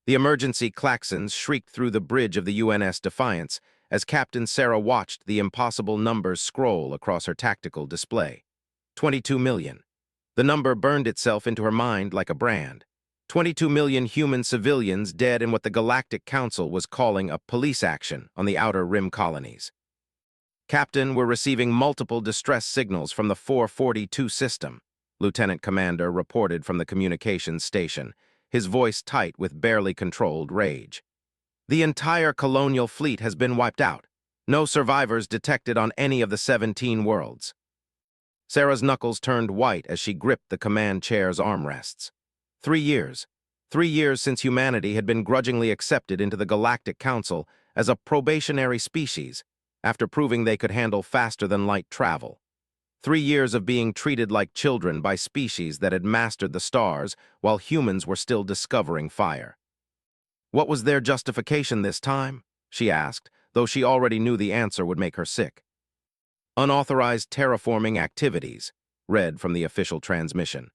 The emergency klaxons shrieked through the bridge of the UNS Defiance as Captain Sarah watched the impossible numbers scroll across her tactical display. 22 million. The number burned itself into her mind like a brand. 22 million human civilians dead in what the Galactic Council was calling a police action on the Outer Rim colonies. Captain, we're receiving multiple distress signals from the 442 system, Lieutenant Commander reported from the communications station, his voice tight with barely controlled rage. The entire colonial fleet has been wiped out. No survivors detected on any of the 17 worlds. Sarah's knuckles turned white as she gripped the command chair's armrests. 3 years. 3 years since humanity had been grudgingly accepted into the Galactic Council as a probationary species, after proving they could handle faster-than-light travel. 3 years of being treated like children by species that had mastered the stars while humans were still discovering fire. What was their justification this time? She asked, though she already knew the answer would make her sick. Unauthorized terraforming activities, read from the official transmission.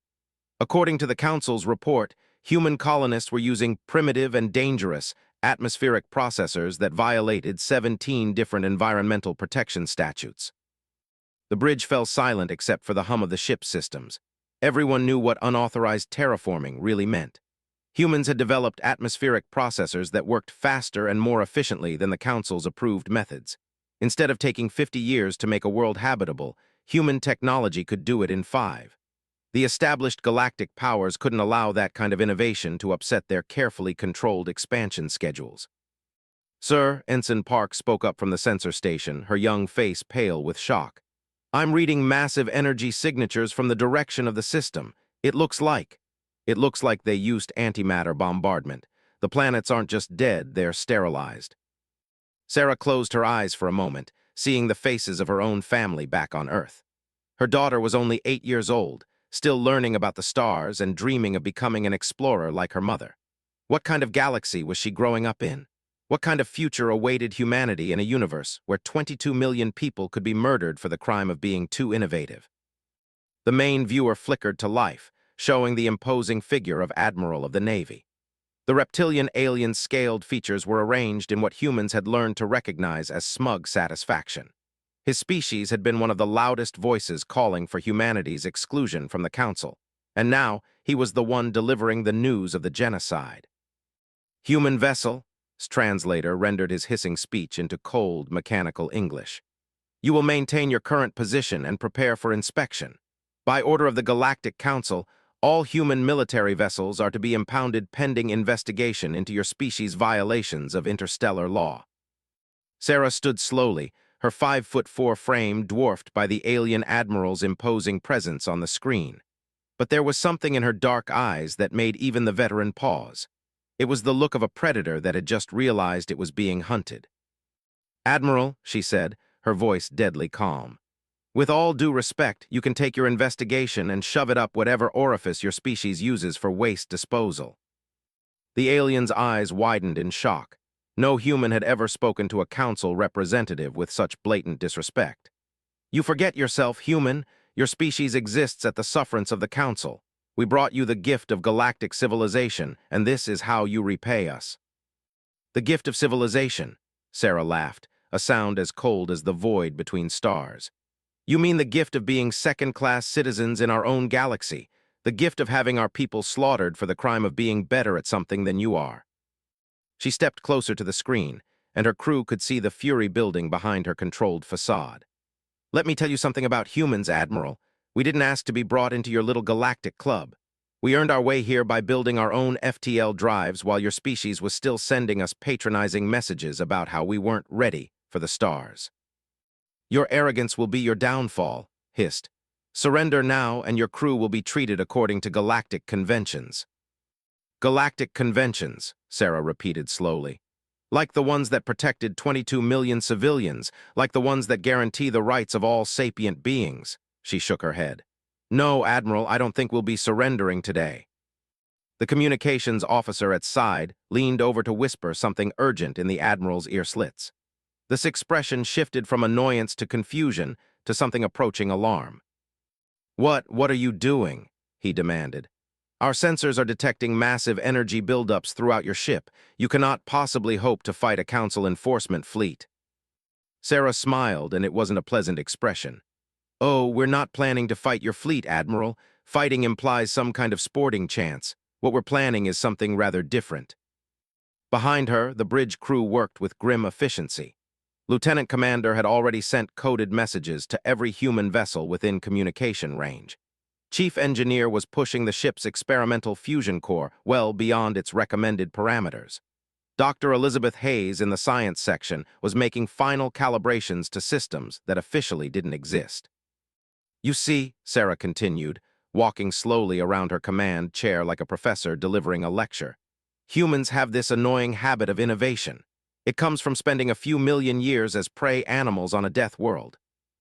According to the Council's report, human colonists were using primitive and dangerous atmospheric processors that violated 17 different environmental protection statutes. The bridge fell silent except for the hum of the ship's systems. Everyone knew what unauthorized terraforming really meant. Humans had developed atmospheric processors that worked faster and more efficiently than the Council's approved methods. Instead of taking 50 years to make a world habitable, human technology could do it in 5. The established galactic powers couldn't allow that kind of innovation to upset their carefully controlled expansion schedules. Sir, Ensign Park spoke up from the sensor station, her young face pale with shock. I'm reading massive energy signatures from the direction of the system. It looks like they used antimatter bombardment. The planets aren't just dead, they're sterilized. Sarah closed her eyes for a moment, seeing the faces of her own family back on Earth. Her daughter was only 8 years old, still learning about the stars and dreaming of becoming an explorer like her mother. What kind of galaxy was she growing up in? What kind of future awaited humanity in a universe where 22 million people could be murdered for the crime of being too innovative? The main viewer flickered to life, showing the imposing figure of Admiral of the Navy. The reptilian alien's scaled features were arranged in what humans had learned to recognize as smug satisfaction. His species had been one of the loudest voices calling for humanity's exclusion from the Council, and now he was the one delivering the news of the genocide. Human vessel, his translator rendered his hissing speech into cold, mechanical English. You will maintain your current position and prepare for inspection. By order of the Galactic Council, all human military vessels are to be impounded pending investigation into your species' violations of interstellar law. Sarah stood slowly, her 5'4" frame dwarfed by the alien admiral's imposing presence on the screen. But there was something in her dark eyes that made even the veteran pause. It was the look of a predator that had just realized it was being hunted. Admiral, she said, her voice deadly calm. With all due respect, you can take your investigation and shove it up whatever orifice your species uses for waste disposal. The alien's eyes widened in shock. No human had ever spoken to a council representative with such blatant disrespect. You forget yourself, human. Your species exists at the sufferance of the council. We brought you the gift of galactic civilization, and this is how you repay us. The gift of civilization, Sarah laughed, a sound as cold as the void between stars. You mean the gift of being second-class citizens in our own galaxy, the gift of having our people slaughtered for the crime of being better at something than you are. She stepped closer to the screen, and her crew could see the fury building behind her controlled facade. Let me tell you something about humans, Admiral. We didn't ask to be brought into your little galactic club. We earned our way here by building our own FTL drives while your species was still sending us patronizing messages about how we weren't ready for the stars. Your arrogance will be your downfall, hissed. Surrender now and your crew will be treated according to galactic conventions. Galactic conventions, Sarah repeated slowly. Like the ones that protected 22 million civilians, like the ones that guarantee the rights of all sapient beings. She shook her head. No, Admiral, I don't think we'll be surrendering today. The communications officer at side leaned over to whisper something urgent in the Admiral's ear slits. This expression shifted from annoyance to confusion to something approaching alarm. What are you doing? He demanded. Our sensors are detecting massive energy buildups throughout your ship. You cannot possibly hope to fight a Council enforcement fleet." Sarah smiled, and it wasn't a pleasant expression. "Oh, we're not planning to fight your fleet, Admiral. Fighting implies some kind of sporting chance. What we're planning is something rather different." Behind her, the bridge crew worked with grim efficiency. Lieutenant Commander had already sent coded messages to every human vessel within communication range. Chief Engineer was pushing the ship's experimental fusion core well beyond its recommended parameters. Dr. Elizabeth Hayes in the science section was making final calibrations to systems that officially didn't exist. "You see," Sarah continued, walking slowly around her command chair like a professor delivering a lecture, "humans have this annoying habit of innovation. It comes from spending a few million years as prey animals on a death world.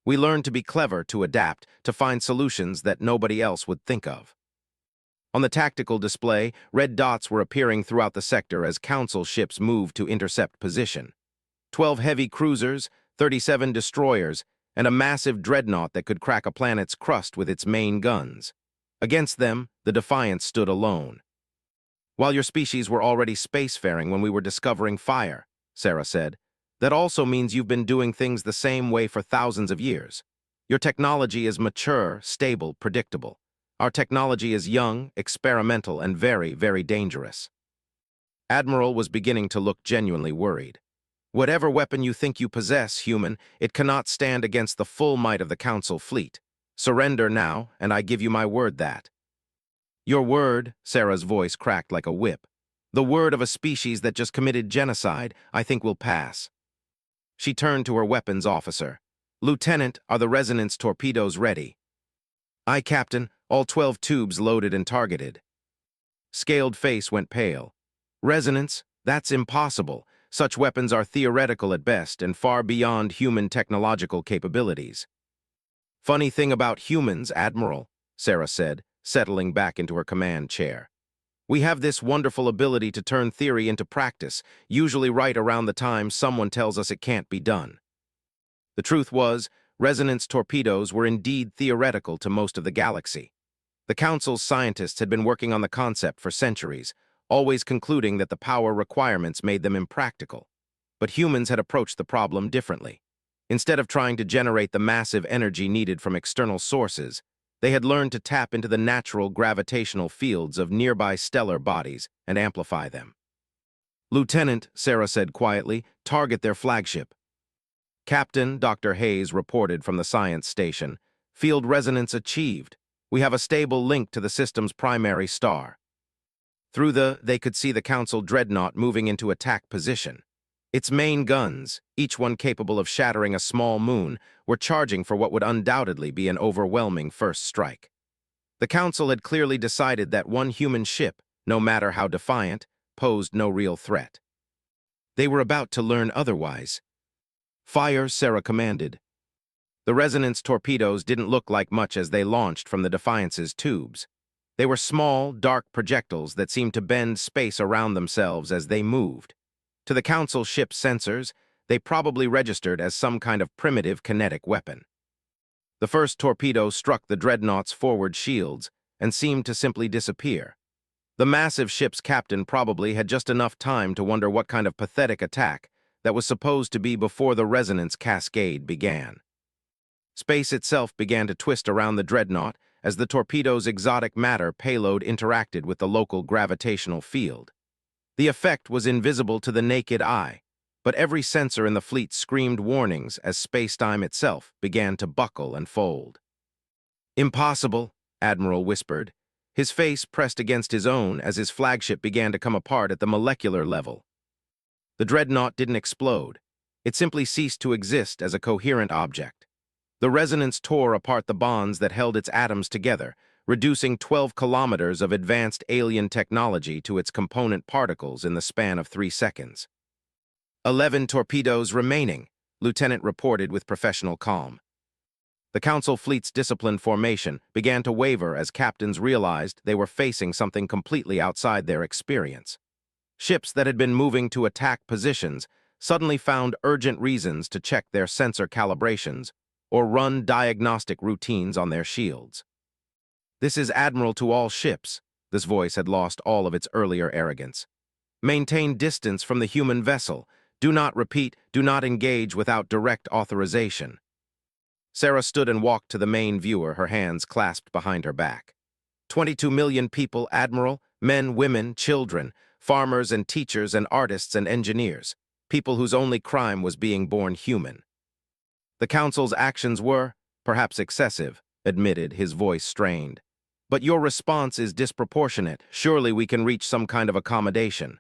We learn to be clever, to adapt, to find solutions that nobody else would think of." On the tactical display, red dots were appearing throughout the sector as Council ships moved to intercept position. 12 heavy cruisers, 37 destroyers, and a massive dreadnought that could crack a planet's crust with its main guns. Against them, the Defiance stood alone. "While your species were already spacefaring when we were discovering fire," Sarah said, "that also means you've been doing things the same way for thousands of years. Your technology is mature, stable, predictable. Our technology is young, experimental, and very, very dangerous." Admiral was beginning to look genuinely worried. "Whatever weapon you think you possess, human, it cannot stand against the full might of the Council fleet. Surrender now, and I give you my word that." "Your word," Sarah's voice cracked like a whip. "The word of a species that just committed genocide, I think will pass." She turned to her weapons officer. "Lieutenant, are the resonance torpedoes ready?" "Aye, Captain, all 12 tubes loaded and targeted." Scaled face went pale. "Resonance? That's impossible. Such weapons are theoretical at best and far beyond human technological capabilities." "Funny thing about humans, Admiral," Sarah said, settling back into her command chair. "We have this wonderful ability to turn theory into practice, usually right around the time someone tells us it can't be done." The truth was, resonance torpedoes were indeed theoretical to most of the galaxy. The Council's scientists had been working on the concept for centuries, always concluding that the power requirements made them impractical. But humans had approached the problem differently. Instead of trying to generate the massive energy needed from external sources, they had learned to tap into the natural gravitational fields of nearby stellar bodies and amplify them. "Lieutenant," Sarah said quietly, "target their flagship." "Captain," Dr. Hayes reported from the science station, "field resonance achieved. We have a stable link to the system's primary star." They could see the Council dreadnought moving into attack position. Its main guns, each one capable of shattering a small moon, were charging for what would undoubtedly be an overwhelming first strike. The Council had clearly decided that one human ship, no matter how defiant, posed no real threat. They were about to learn otherwise. "Fire," Sarah commanded. The resonance torpedoes didn't look like much as they launched from the Defiance's tubes. They were small, dark projectiles that seemed to bend space around themselves as they moved. To the Council ship's sensors, they probably registered as some kind of primitive kinetic weapon. The first torpedo struck the dreadnought's forward shields and seemed to simply disappear. The massive ship's captain probably had just enough time to wonder what kind of pathetic attack that was supposed to be before the resonance cascade began. Space itself began to twist around the dreadnought as the torpedo's exotic matter payload interacted with the local gravitational field. The effect was invisible to the naked eye, but every sensor in the fleet screamed warnings as space-time itself began to buckle and fold. "Impossible," Admiral whispered, his face pressed against his own as his flagship began to come apart at the molecular level. The dreadnought didn't explode. It simply ceased to exist as a coherent object. The resonance tore apart the bonds that held its atoms together, reducing 12 kilometers of advanced alien technology to its component particles in the span of 3 seconds. 11 torpedoes remaining, Lieutenant reported with professional calm. The Council fleet's disciplined formation began to waver as captains realized they were facing something completely outside their experience. Ships that had been moving to attack positions suddenly found urgent reasons to check their sensor calibrations or run diagnostic routines on their shields. "This is Admiral to all ships," This voice had lost all of its earlier arrogance. Maintain distance from the human vessel. Do not repeat, do not engage without direct authorization. Sarah stood and walked to the main viewer, her hands clasped behind her back. 22 million people, Admiral, men, women, children, farmers and teachers and artists and engineers, people whose only crime was being born human. The Council's actions were, perhaps excessive, admitted, his voice strained. But your response is disproportionate. Surely we can reach some kind of accommodation.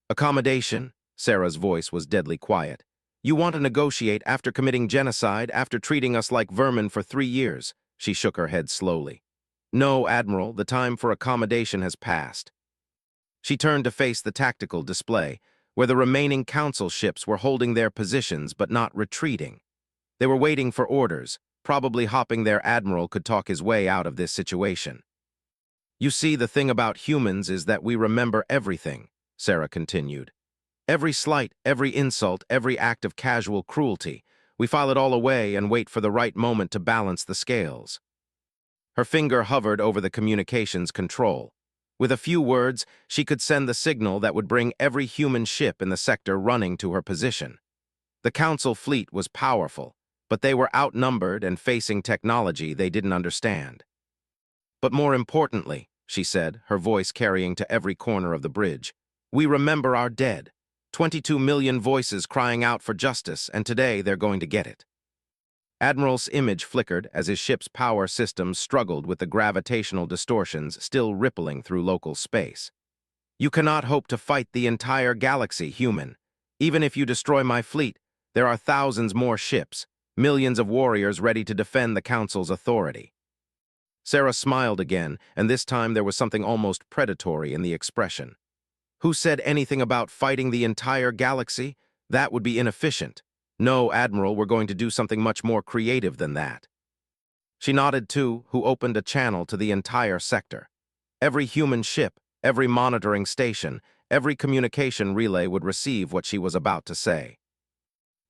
Accommodation? Sarah's voice was deadly quiet. You want to negotiate after committing genocide, after treating us like vermin for 3 years? She shook her head slowly. No, Admiral, the time for accommodation has passed. She turned to face the tactical display, where the remaining Council ships were holding their positions but not retreating. They were waiting for orders, probably hoping their Admiral could talk his way out of this situation. You see, the thing about humans is that we remember everything, Sarah continued. Every slight, every insult, every act of casual cruelty. We file it all away and wait for the right moment to balance the scales. Her finger hovered over the communications control. With a few words, she could send the signal that would bring every human ship in the sector running to her position. The Council fleet was powerful, but they were outnumbered and facing technology they didn't understand. But more importantly, she said, her voice carrying to every corner of the bridge, we remember our dead. 22 million voices crying out for justice, and today they're going to get it. Admiral's image flickered as his ship's power systems struggled with the gravitational distortions still rippling through local space. You cannot hope to fight the entire galaxy, human. Even if you destroy my fleet, there are thousands more ships, millions of warriors ready to defend the Council's authority. Sarah smiled again, and this time there was something almost predatory in the expression. Who said anything about fighting the entire galaxy? That would be inefficient. No, Admiral, we're going to do something much more creative than that. She nodded to, who opened a channel to the entire sector. Every human ship, every monitoring station, every communication relay would receive what she was about to say.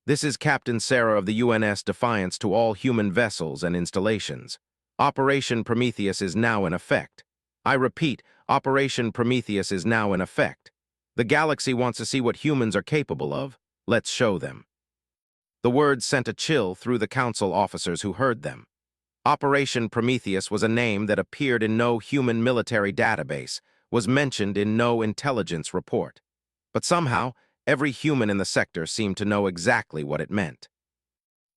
This is Captain Sarah of the UNS Defiance to all human vessels and installations. Operation Prometheus is now in effect. I repeat, Operation Prometheus is now in effect. The galaxy wants to see what humans are capable of. Let's show them. The words sent a chill through the Council officers who heard them. Operation Prometheus was a name that appeared in no human military database, was mentioned in no intelligence report. But somehow, every human in the sector seemed to know exactly what it meant.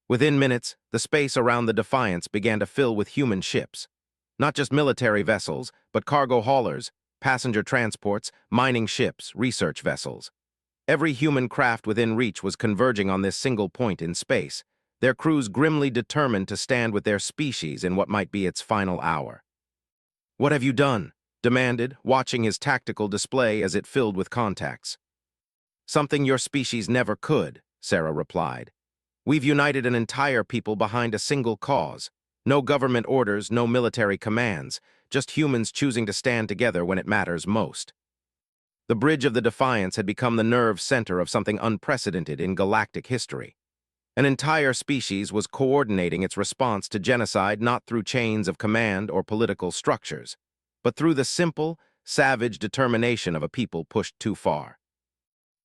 Within minutes, the space around the Defiance began to fill with human ships. Not just military vessels, but cargo haulers, passenger transports, mining ships, research vessels. Every human craft within reach was converging on this single point in space, their crews grimly determined to stand with their species in what might be its final hour. What have you done? Demanded, watching his tactical display as it filled with contacts. Something your species never could, Sarah replied. We've united an entire people behind a single cause. No government orders, no military commands, just humans choosing to stand together when it matters most. The bridge of the Defiance had become the nerve center of something unprecedented in galactic history. An entire species was coordinating its response to genocide not through chains of command or political structures, but through the simple, savage determination of a people pushed too far.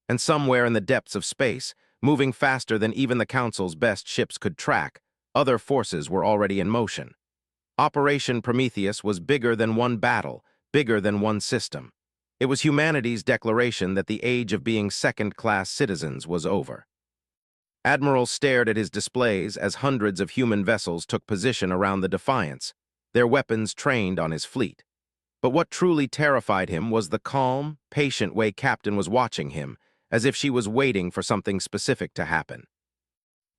And somewhere in the depths of space, moving faster than even the Council's best ships could track, other forces were already in motion. Operation Prometheus was bigger than one battle, bigger than one system. It was humanity's declaration that the age of being second-class citizens was over. Admiral stared at his displays as hundreds of human vessels took position around the Defiance, their weapons trained on his fleet. But what truly terrified him was the calm, patient way Captain was watching him, as if she was waiting for something specific to happen.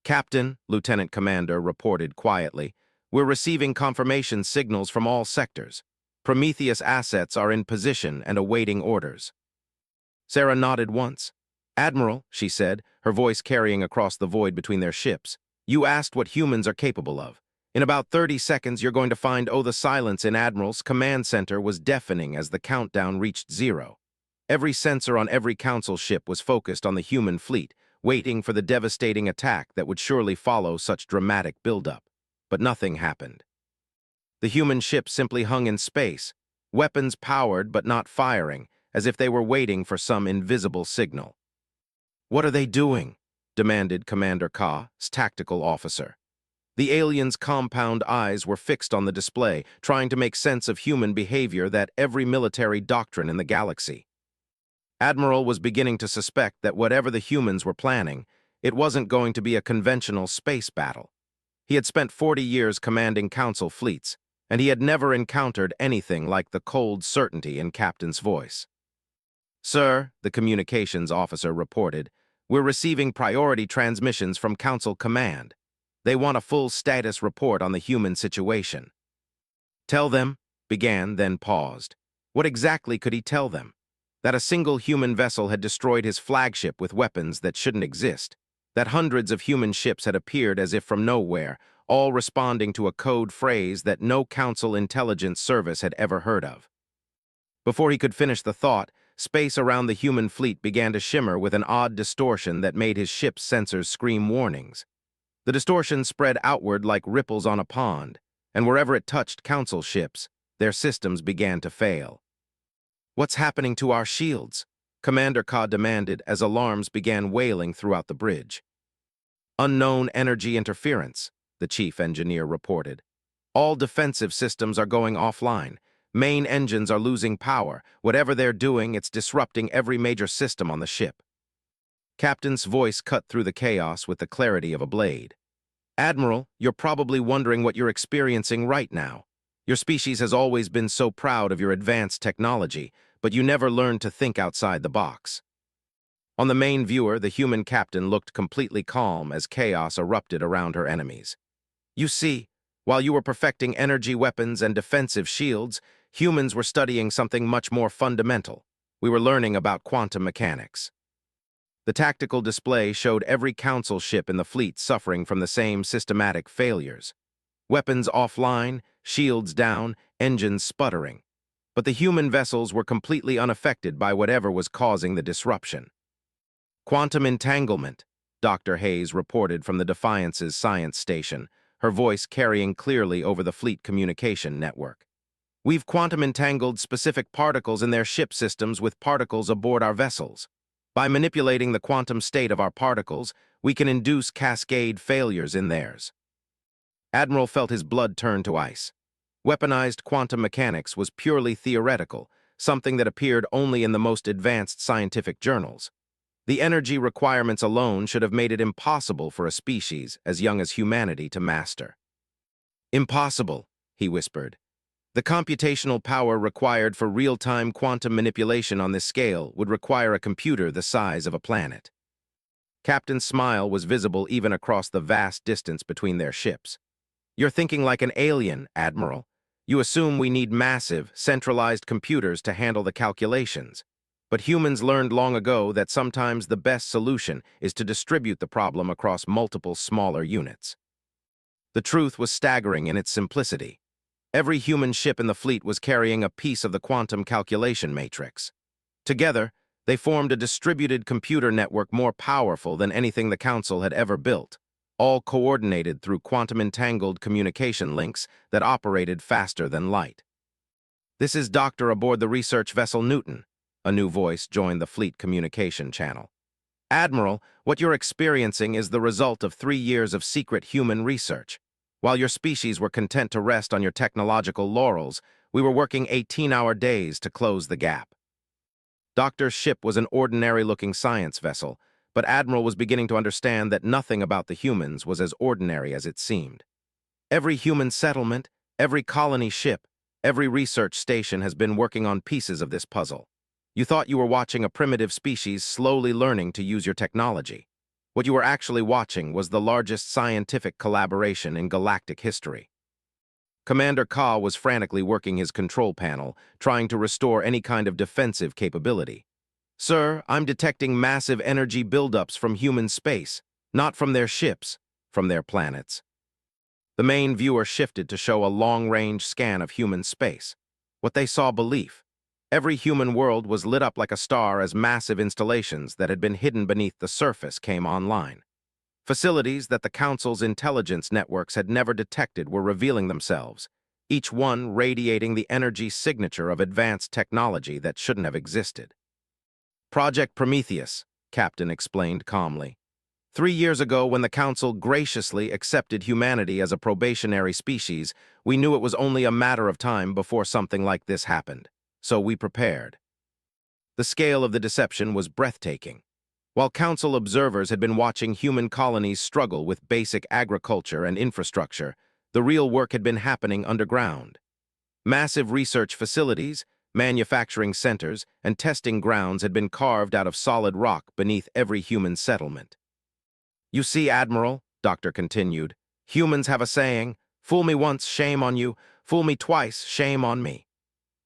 Captain, Lieutenant Commander reported quietly, we're receiving confirmation signals from all sectors. Prometheus assets are in position and awaiting orders. Sarah nodded once. Admiral, she said, her voice carrying across the void between their ships, you asked what humans are capable of. In about 30 seconds, you're going to find, the silence in Admiral's command center was deafening as the countdown reached 0. Every sensor on every Council ship was focused on the human fleet, waiting for the devastating attack that would surely follow such dramatic buildup. But nothing happened. The human ship simply hung in space, weapons powered but not firing, as if they were waiting for some invisible signal. "What are they doing?" demanded Commander Ka's tactical officer. The aliens' compound eyes were fixed on the display, trying to make sense of human behavior that every military doctrine in the galaxy. Admiral was beginning to suspect that whatever the humans were planning, it wasn't going to be a conventional space battle. He had spent 40 years commanding Council fleets, and he had never encountered anything like the cold certainty in Captain's voice. "Sir," the communications officer reported, "we're receiving priority transmissions from Council Command. They want a full status report on the human situation." "Tell them," began, then paused. What exactly could he tell them? That a single human vessel had destroyed his flagship with weapons that shouldn't exist. That hundreds of human ships had appeared as if from nowhere, all responding to a code phrase that no Council intelligence service had ever heard of. Before he could finish the thought, space around the human fleet began to shimmer with an odd distortion that made his ship's sensors scream warnings. The distortion spread outward like ripples on a pond, and wherever it touched Council ships, their systems began to fail. "What's happening to our shields?" Commander Ka demanded as alarms began wailing throughout the bridge. "Unknown energy interference," the chief engineer reported. "All defensive systems are going offline. Main engines are losing power. Whatever they're doing, it's disrupting every major system on the ship." Captain's voice cut through the chaos with the clarity of a blade. "Admiral, you're probably wondering what you're experiencing right now. Your species has always been so proud of your advanced technology, but you never learned to think outside the box." On the main viewer, the human captain looked completely calm as chaos erupted around her enemies. "You see, while you were perfecting energy weapons and defensive shields, humans were studying something much more fundamental. We were learning about quantum mechanics." The tactical display showed every Council ship in the fleet suffering from the same systematic failures. Weapons offline, shields down, engines sputtering. But the human vessels were completely unaffected by whatever was causing the disruption. "Quantum entanglement," Dr. Hayes reported from the Defiance's science station, her voice carrying clearly over the fleet communication network. "We've quantum entangled specific particles in their ship systems with particles aboard our vessels. By manipulating the quantum state of our particles, we can induce cascade failures in theirs." Admiral felt his blood turn to ice. Weaponized quantum mechanics was purely theoretical, something that appeared only in the most advanced scientific journals. The energy requirements alone should have made it impossible for a species as young as humanity to master. "Impossible," he whispered. "The computational power required for real-time quantum manipulation on this scale would require a computer the size of a planet." Captain's smile was visible even across the vast distance between their ships. "You're thinking like an alien, Admiral. You assume we need massive, centralized computers to handle the calculations. But humans learned long ago that sometimes the best solution is to distribute the problem across multiple smaller units." The truth was staggering in its simplicity. Every human ship in the fleet was carrying a piece of the quantum calculation matrix. Together, they formed a distributed computer network more powerful than anything the Council had ever built, all coordinated through quantum-entangled communication links that operated faster than light. "This is Doctor aboard the research vessel Newton," a new voice joined the fleet communication channel. "Admiral, what you're experiencing is the result of 3 years of secret human research. While your species were content to rest on your technological laurels, we were working 18-hour days to close the gap." Doctor's ship was an ordinary-looking science vessel, but Admiral was beginning to understand that nothing about the humans was as ordinary as it seemed. Every human settlement, every colony ship, every research station has been working on pieces of this puzzle. You thought you were watching a primitive species slowly learning to use your technology. What you were actually watching was the largest scientific collaboration in galactic history. Commander Ka was frantically working his control panel, trying to restore any kind of defensive capability. "Sir, I'm detecting massive energy buildups from human space, not from their ships, from their planets." The main viewer shifted to show a long-range scan of human space. What they saw belief. Every human world was lit up like a star as massive installations that had been hidden beneath the surface came online. Facilities that the Council's intelligence networks had never detected were revealing themselves, each one radiating the energy signature of advanced technology that shouldn't have existed. Project Prometheus, Captain explained calmly. 3 years ago, when the Council graciously accepted humanity as a probationary species, we knew it was only a matter of time before something like this happened. So we prepared. The scale of the deception was breathtaking. While Council observers had been watching human colonies struggle with basic agriculture and infrastructure, the real work had been happening underground. Massive research facilities, manufacturing centers, and testing grounds had been carved out of solid rock beneath every human settlement. You see, Admiral, Doctor continued, humans have a saying, fool me once, shame on you, fool me twice, shame on me.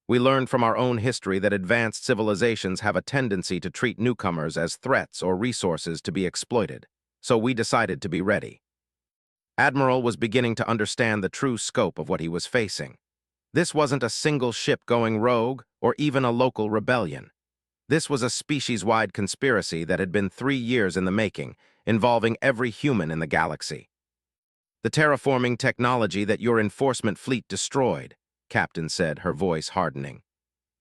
We learned from our own history that advanced civilizations have a tendency to treat newcomers as threats or resources to be exploited, so we decided to be ready. Admiral was beginning to understand the true scope of what he was facing. This wasn't a single ship going rogue or even a local rebellion. This was a species-wide conspiracy that had been 3 years in the making, involving every human in the galaxy. The terraforming technology that your enforcement fleet destroyed, Captain said, her voice hardening.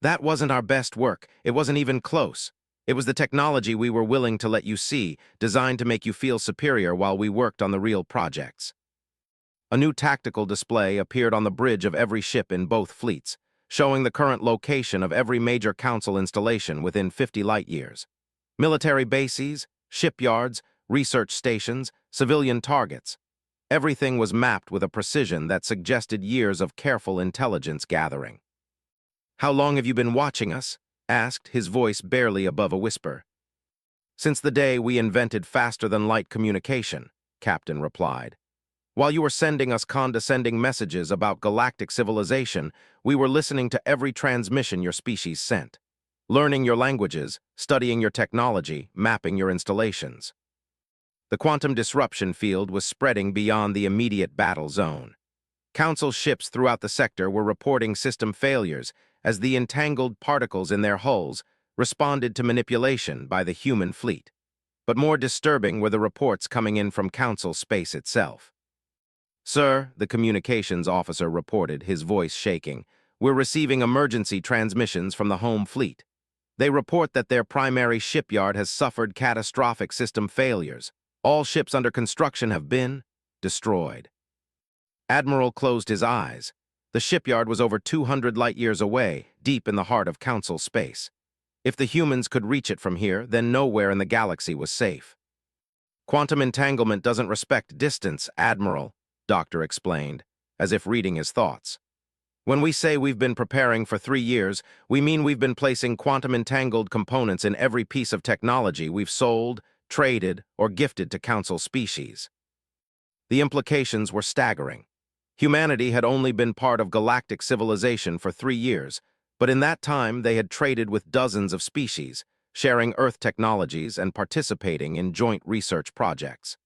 That wasn't our best work. It wasn't even close. It was the technology we were willing to let you see, designed to make you feel superior while we worked on the real projects. A new tactical display appeared on the bridge of every ship in both fleets, showing the current location of every major Council installation within 50 light-years. Military bases, shipyards, research stations, civilian targets. Everything was mapped with a precision that suggested years of careful intelligence gathering. "How long have you been watching us?" asked, his voice barely above a whisper. "Since the day we invented faster-than-light communication," Captain replied. "While you were sending us condescending messages about galactic civilization, we were listening to every transmission your species sent, learning your languages, studying your technology, mapping your installations." The quantum disruption field was spreading beyond the immediate battle zone. Council ships throughout the sector were reporting system failures as the entangled particles in their hulls responded to manipulation by the human fleet. But more disturbing were the reports coming in from Council space itself. "Sir," the communications officer reported, his voice shaking, "we're receiving emergency transmissions from the home fleet. They report that their primary shipyard has suffered catastrophic system failures. All ships under construction have been destroyed." Admiral closed his eyes. The shipyard was over 200 light-years away, deep in the heart of Council space. If the humans could reach it from here, then nowhere in the galaxy was safe. "Quantum entanglement doesn't respect distance, Admiral," Doctor explained, as if reading his thoughts. "When we say we've been preparing for 3 years, we mean we've been placing quantum-entangled components in every piece of technology we've sold, traded, or gifted to Council species." The implications were staggering. Humanity had only been part of galactic civilization for 3 years, but in that time they had traded with dozens of species, sharing Earth technologies and participating in joint research projects.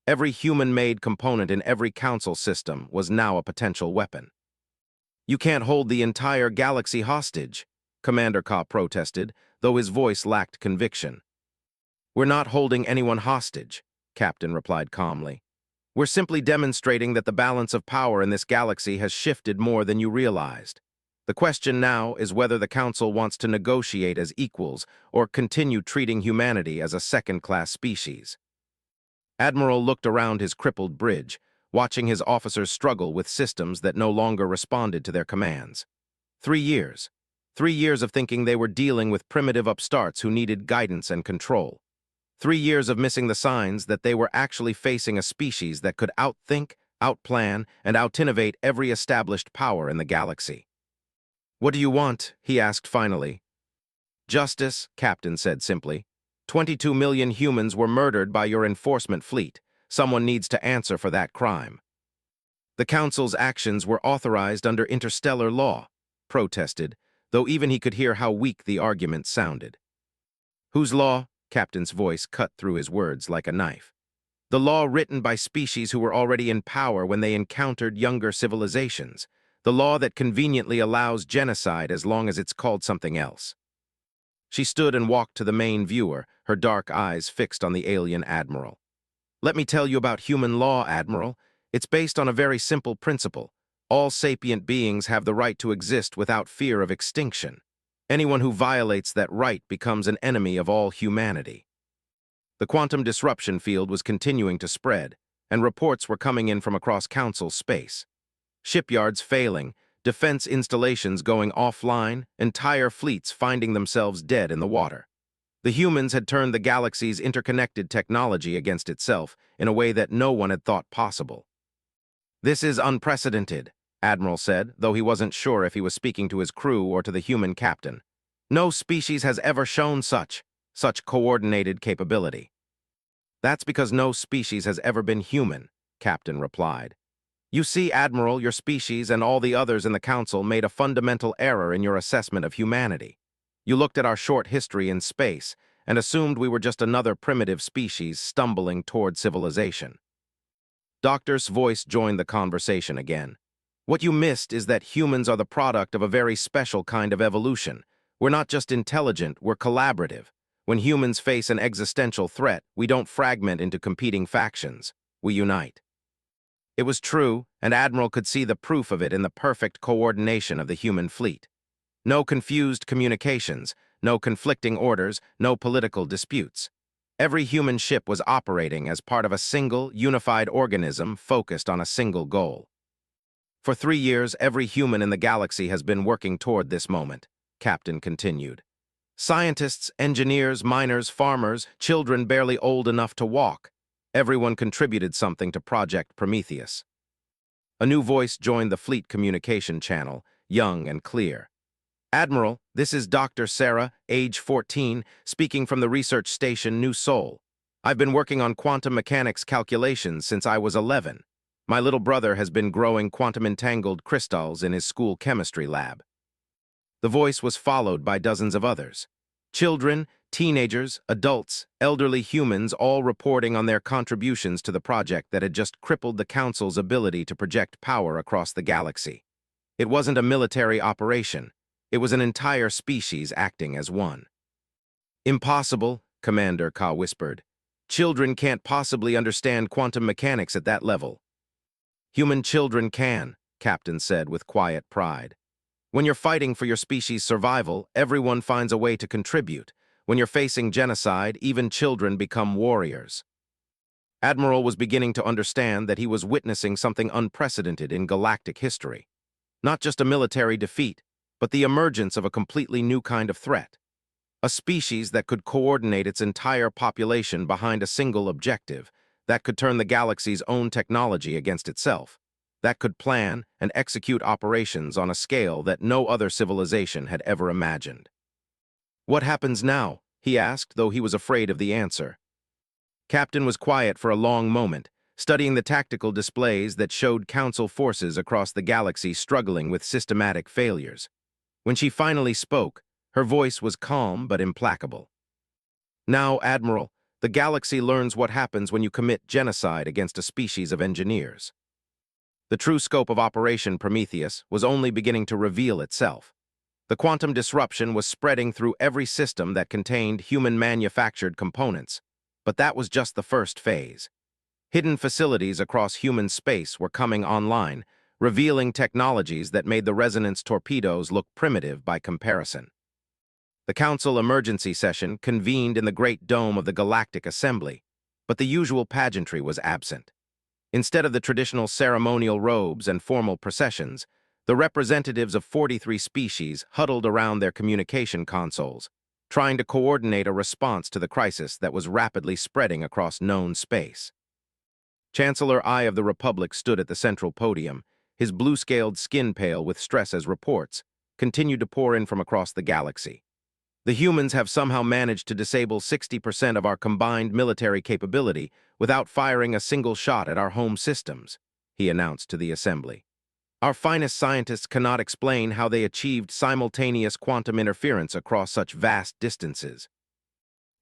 Every human-made component in every Council system was now a potential weapon. "You can't hold the entire galaxy hostage," Commander Ka protested, though his voice lacked conviction. "We're not holding anyone hostage," Captain replied calmly. "We're simply demonstrating that the balance of power in this galaxy has shifted more than you realized. The question now is whether the Council wants to negotiate as equals or continue treating humanity as a second-class species." Admiral looked around his crippled bridge, watching his officers struggle with systems that no longer responded to their commands. 3 years. 3 years of thinking they were dealing with primitive upstarts who needed guidance and control. 3 years of missing the signs that they were actually facing a species that could outthink, outplan, and outinnovate every established power in the galaxy. "What do you want?" he asked finally. "Justice," Captain said simply. 22 million humans were murdered by your enforcement fleet. Someone needs to answer for that crime. "The Council's actions were authorized under interstellar law," protested, though even he could hear how weak the argument sounded. "Whose law?" Captain's voice cut through his words like a knife. "The law written by species who were already in power when they encountered younger civilizations. The law that conveniently allows genocide as long as it's called something else." She stood and walked to the main viewer, her dark eyes fixed on the alien Admiral. "Let me tell you about human law, Admiral. It's based on a very simple principle. All sapient beings have the right to exist without fear of extinction. Anyone who violates that right becomes an enemy of all humanity. The quantum disruption field was continuing to spread, and reports were coming in from across Council space. Shipyards failing, defense installations going offline, entire fleets finding themselves dead in the water. The humans had turned the galaxy's interconnected technology against itself in a way that no one had thought possible. "This is unprecedented," Admiral said, though he wasn't sure if he was speaking to his crew or to the human captain. "No species has ever shown such coordinated capability." "That's because no species has ever been human," Captain replied. "You see, Admiral, your species and all the others in the Council made a fundamental error in your assessment of humanity. You looked at our short history in space and assumed we were just another primitive species stumbling toward civilization." Doctor's voice joined the conversation again. "What you missed is that humans are the product of a very special kind of evolution. We're not just intelligent, we're collaborative. When humans face an existential threat, we don't fragment into competing factions. We unite." It was true, and Admiral could see the proof of it in the perfect coordination of the human fleet. No confused communications, no conflicting orders, no political disputes. Every human ship was operating as part of a single, unified organism focused on a single goal. "For 3 years, every human in the galaxy has been working toward this moment," Captain continued. "Scientists, engineers, miners, farmers, children barely old enough to walk. Everyone contributed something to Project Prometheus." A new voice joined the fleet communication channel, young and clear. "Admiral, this is Dr. Sarah, age 14, speaking from the research station New Sol. I've been working on quantum mechanics calculations since I was 11. My little brother has been growing quantum-entangled crystals in his school chemistry lab." The voice was followed by dozens of others. Children, teenagers, adults, elderly humans all reporting on their contributions to the project that had just crippled the Council's ability to project power across the galaxy. It wasn't a military operation. It was an entire species acting as one. "Impossible," Commander Ka whispered. "Children can't possibly understand quantum mechanics at that level." "Human children can," Captain said with quiet pride. "When you're fighting for your species' survival, everyone finds a way to contribute. When you're facing genocide, even children become warriors." Admiral was beginning to understand that he was witnessing something unprecedented in galactic history. Not just a military defeat, but the emergence of a completely new kind of threat. A species that could coordinate its entire population behind a single objective, that could turn the galaxy's own technology against itself, that could plan and execute operations on a scale that no other civilization had ever imagined. "What happens now?" he asked, though he was afraid of the answer. Captain was quiet for a long moment, studying the tactical displays that showed Council forces across the galaxy struggling with systematic failures. When she finally spoke, her voice was calm but implacable. "Now, Admiral, the galaxy learns what happens when you commit genocide against a species of engineers." The true scope of Operation Prometheus was only beginning to reveal itself. The quantum disruption was spreading through every system that contained human-manufactured components, but that was just the first phase. Hidden facilities across human space were coming online, revealing technologies that made the resonance torpedoes look primitive by comparison. The Council emergency session convened in the Great Dome of the Galactic Assembly, but the usual pageantry was absent. Instead of the traditional ceremonial robes and formal processions, the representatives of 43 species huddled around their communication consoles, trying to coordinate a response to the crisis that was rapidly spreading across known space. Chancellor Eye of the Republic stood at the central podium, his blue-scaled skin pale with stress as reports continued to pour in from across the galaxy. "The humans have somehow managed to disable 60% of our combined military capability without firing a single shot at our home systems," he announced to the assembly. "Our finest scientists cannot explain how they achieved simultaneous quantum interference across such vast distances."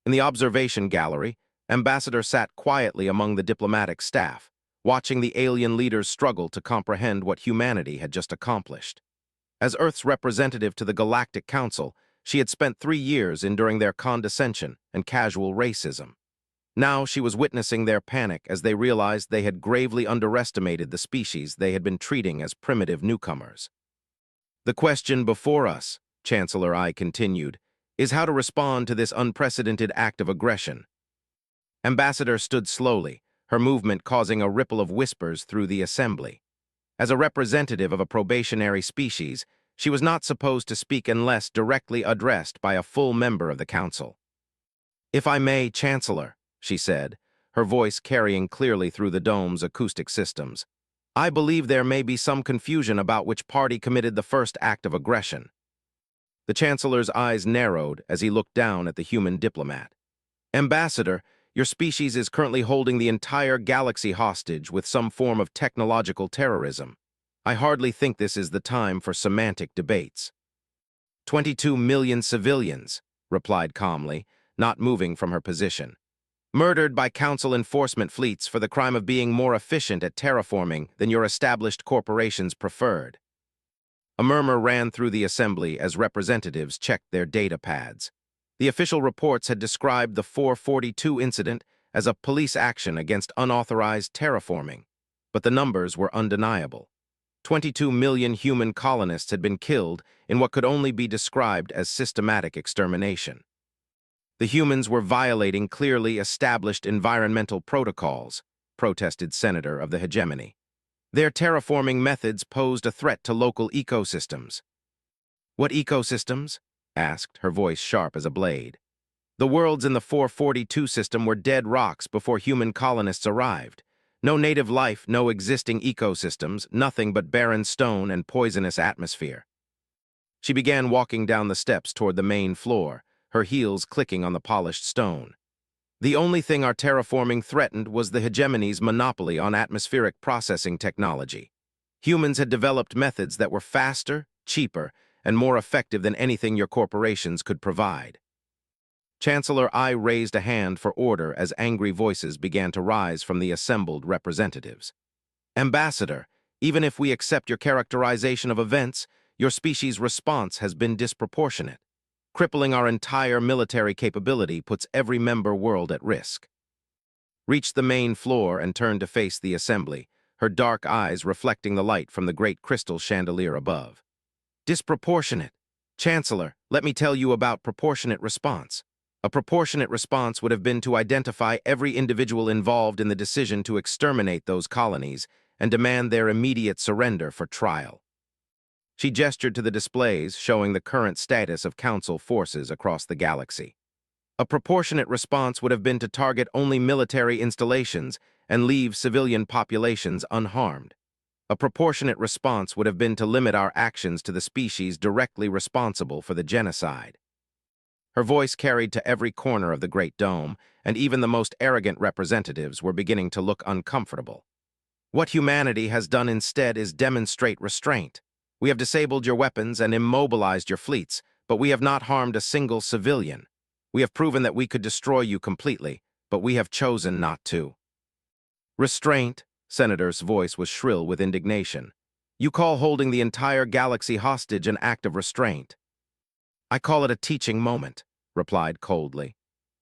In the observation gallery, Ambassador sat quietly among the diplomatic staff, watching the alien leaders struggle to comprehend what humanity had just accomplished. As Earth's representative to the Galactic Council, she had spent 3 years enduring their condescension and casual racism. Now she was witnessing their panic as they realized they had gravely underestimated the species they had been treating as primitive newcomers. The question before us, Chancellor I continued, is how to respond to this unprecedented act of aggression. Ambassador stood slowly, her movement causing a ripple of whispers through the assembly. As a representative of a probationary species, she was not supposed to speak unless directly addressed by a full member of the council. "If I may, Chancellor," she said, her voice carrying clearly through the dome's acoustic systems, "I believe there may be some confusion about which party committed the first act of aggression." The Chancellor's eyes narrowed as he looked down at the human diplomat. "Ambassador, your species is currently holding the entire galaxy hostage with some form of technological terrorism. I hardly think this is the time for semantic debates." 22 million civilians, replied calmly, not moving from her position. "Murdered by Council enforcement fleets for the crime of being more efficient at terraforming than your established corporations preferred." A murmur ran through the assembly as representatives checked their data pads. The official reports had described the 442 incident as a police action against unauthorized terraforming, but the numbers were undeniable. 22 million human colonists had been killed in what could only be described as systematic extermination. The humans were violating clearly established environmental protocols, protested Senator of the Hegemony. Their terraforming methods posed a threat to local ecosystems. "What ecosystems?" asked, her voice sharp as a blade. "The worlds in the 442 system were dead rocks before human colonists arrived. No native life, no existing ecosystems, nothing but barren stone and poisonous atmosphere." She began walking down the steps toward the main floor, her heels clicking on the polished stone. "The only thing our terraforming threatened was the hegemony's monopoly on atmospheric processing technology. Humans had developed methods that were faster, cheaper, and more effective than anything your corporations could provide." Chancellor I raised a hand for order as angry voices began to rise from the assembled representatives. "Ambassador, even if we accept your characterization of events, your species' response has been disproportionate. Crippling our entire military capability puts every member world at risk." Reached the main floor and turned to face the assembly, her dark eyes reflecting the light from the great crystal chandelier above. "Disproportionate. Chancellor, let me tell you about proportionate response. A proportionate response would have been to identify every individual involved in the decision to exterminate those colonies and demand their immediate surrender for trial." She gestured to the displays showing the current status of Council forces across the galaxy. "A proportionate response would have been to target only military installations and leave civilian populations unharmed. A proportionate response would have been to limit our actions to the species directly responsible for the genocide." Her voice carried to every corner of the Great Dome, and even the most arrogant representatives were beginning to look uncomfortable. "What humanity has done instead is demonstrate restraint. We have disabled your weapons and immobilized your fleets, but we have not harmed a single civilian. We have proven that we could destroy you completely, but we have chosen not to." "Restraint," Senator's voice was shrill with indignation. "You call holding the entire galaxy hostage an act of restraint." "I call it a teaching moment," replied coldly.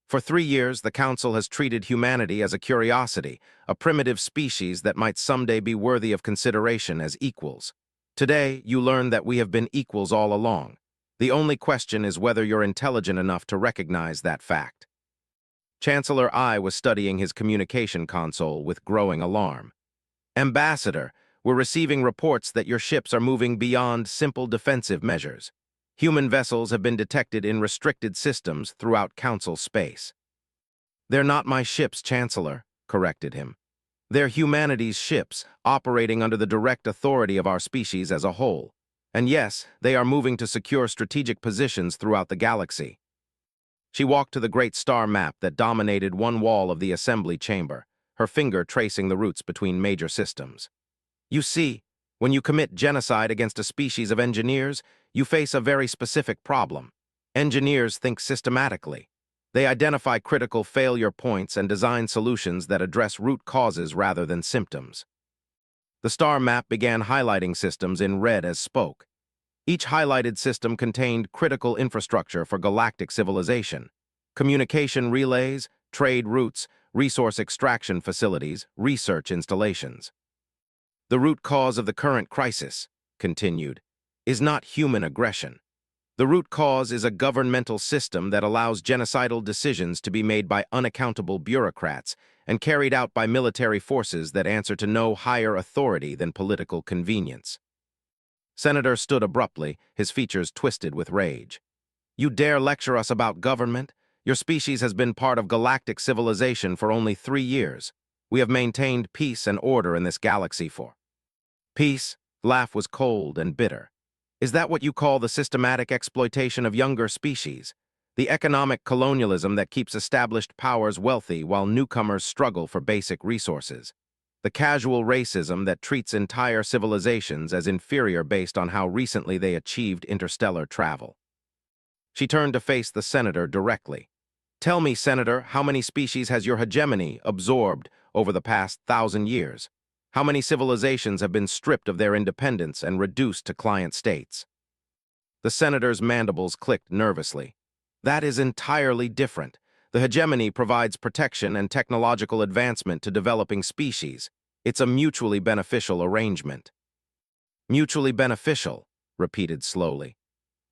"For 3 years, the Council has treated humanity as a curiosity, a primitive species that might someday be worthy of consideration as equals. Today, you learn that we have been equals all along. The only question is whether you're intelligent enough to recognize that fact." Chancellor I was studying his communication console with growing alarm. "Ambassador, we're receiving reports that your ships are moving beyond simple defensive measures. Human vessels have been detected in restricted systems throughout Council space." "They're not my ships, Chancellor," corrected him. "They're humanity's ships, operating under the direct authority of our species as a whole. And yes, they are moving to secure strategic positions throughout the galaxy." She walked to the great star map that dominated one wall of the assembly chamber, her finger tracing the routes between major systems. "You see, when you commit genocide against a species of engineers, you face a very specific problem. Engineers think systematically. They identify critical failure points and design solutions that address root causes rather than symptoms." The star map began highlighting systems in red as spoke. Each highlighted system contained critical infrastructure for galactic civilization: communication relays, trade routes, resource extraction facilities, research installations. The root cause of the current crisis, continued, is not human aggression. The root cause is a governmental system that allows genocidal decisions to be made by unaccountable bureaucrats and carried out by military forces that answer to no higher authority than political convenience. Senator stood abruptly, his features twisted with rage. You dare lecture us about government? Your species has been part of galactic civilization for only 3 years. We have maintained peace and order in this galaxy for... Peace? The laugh was cold and bitter. Is that what you call the systematic exploitation of younger species? The economic colonialism that keeps established powers wealthy while newcomers struggle for basic resources? The casual racism that treats entire civilizations as inferior based on how recently they achieved interstellar travel? She turned to face the senator directly. Tell me, Senator, how many species has your hegemony absorbed over the past 1,000 years? How many civilizations have been stripped of their independence and reduced to client states? The senator's mandibles clicked nervously. That is entirely different. The hegemony provides protection and technological advancement to developing species. It's a mutually beneficial arrangement. Mutually beneficial, repeated slowly.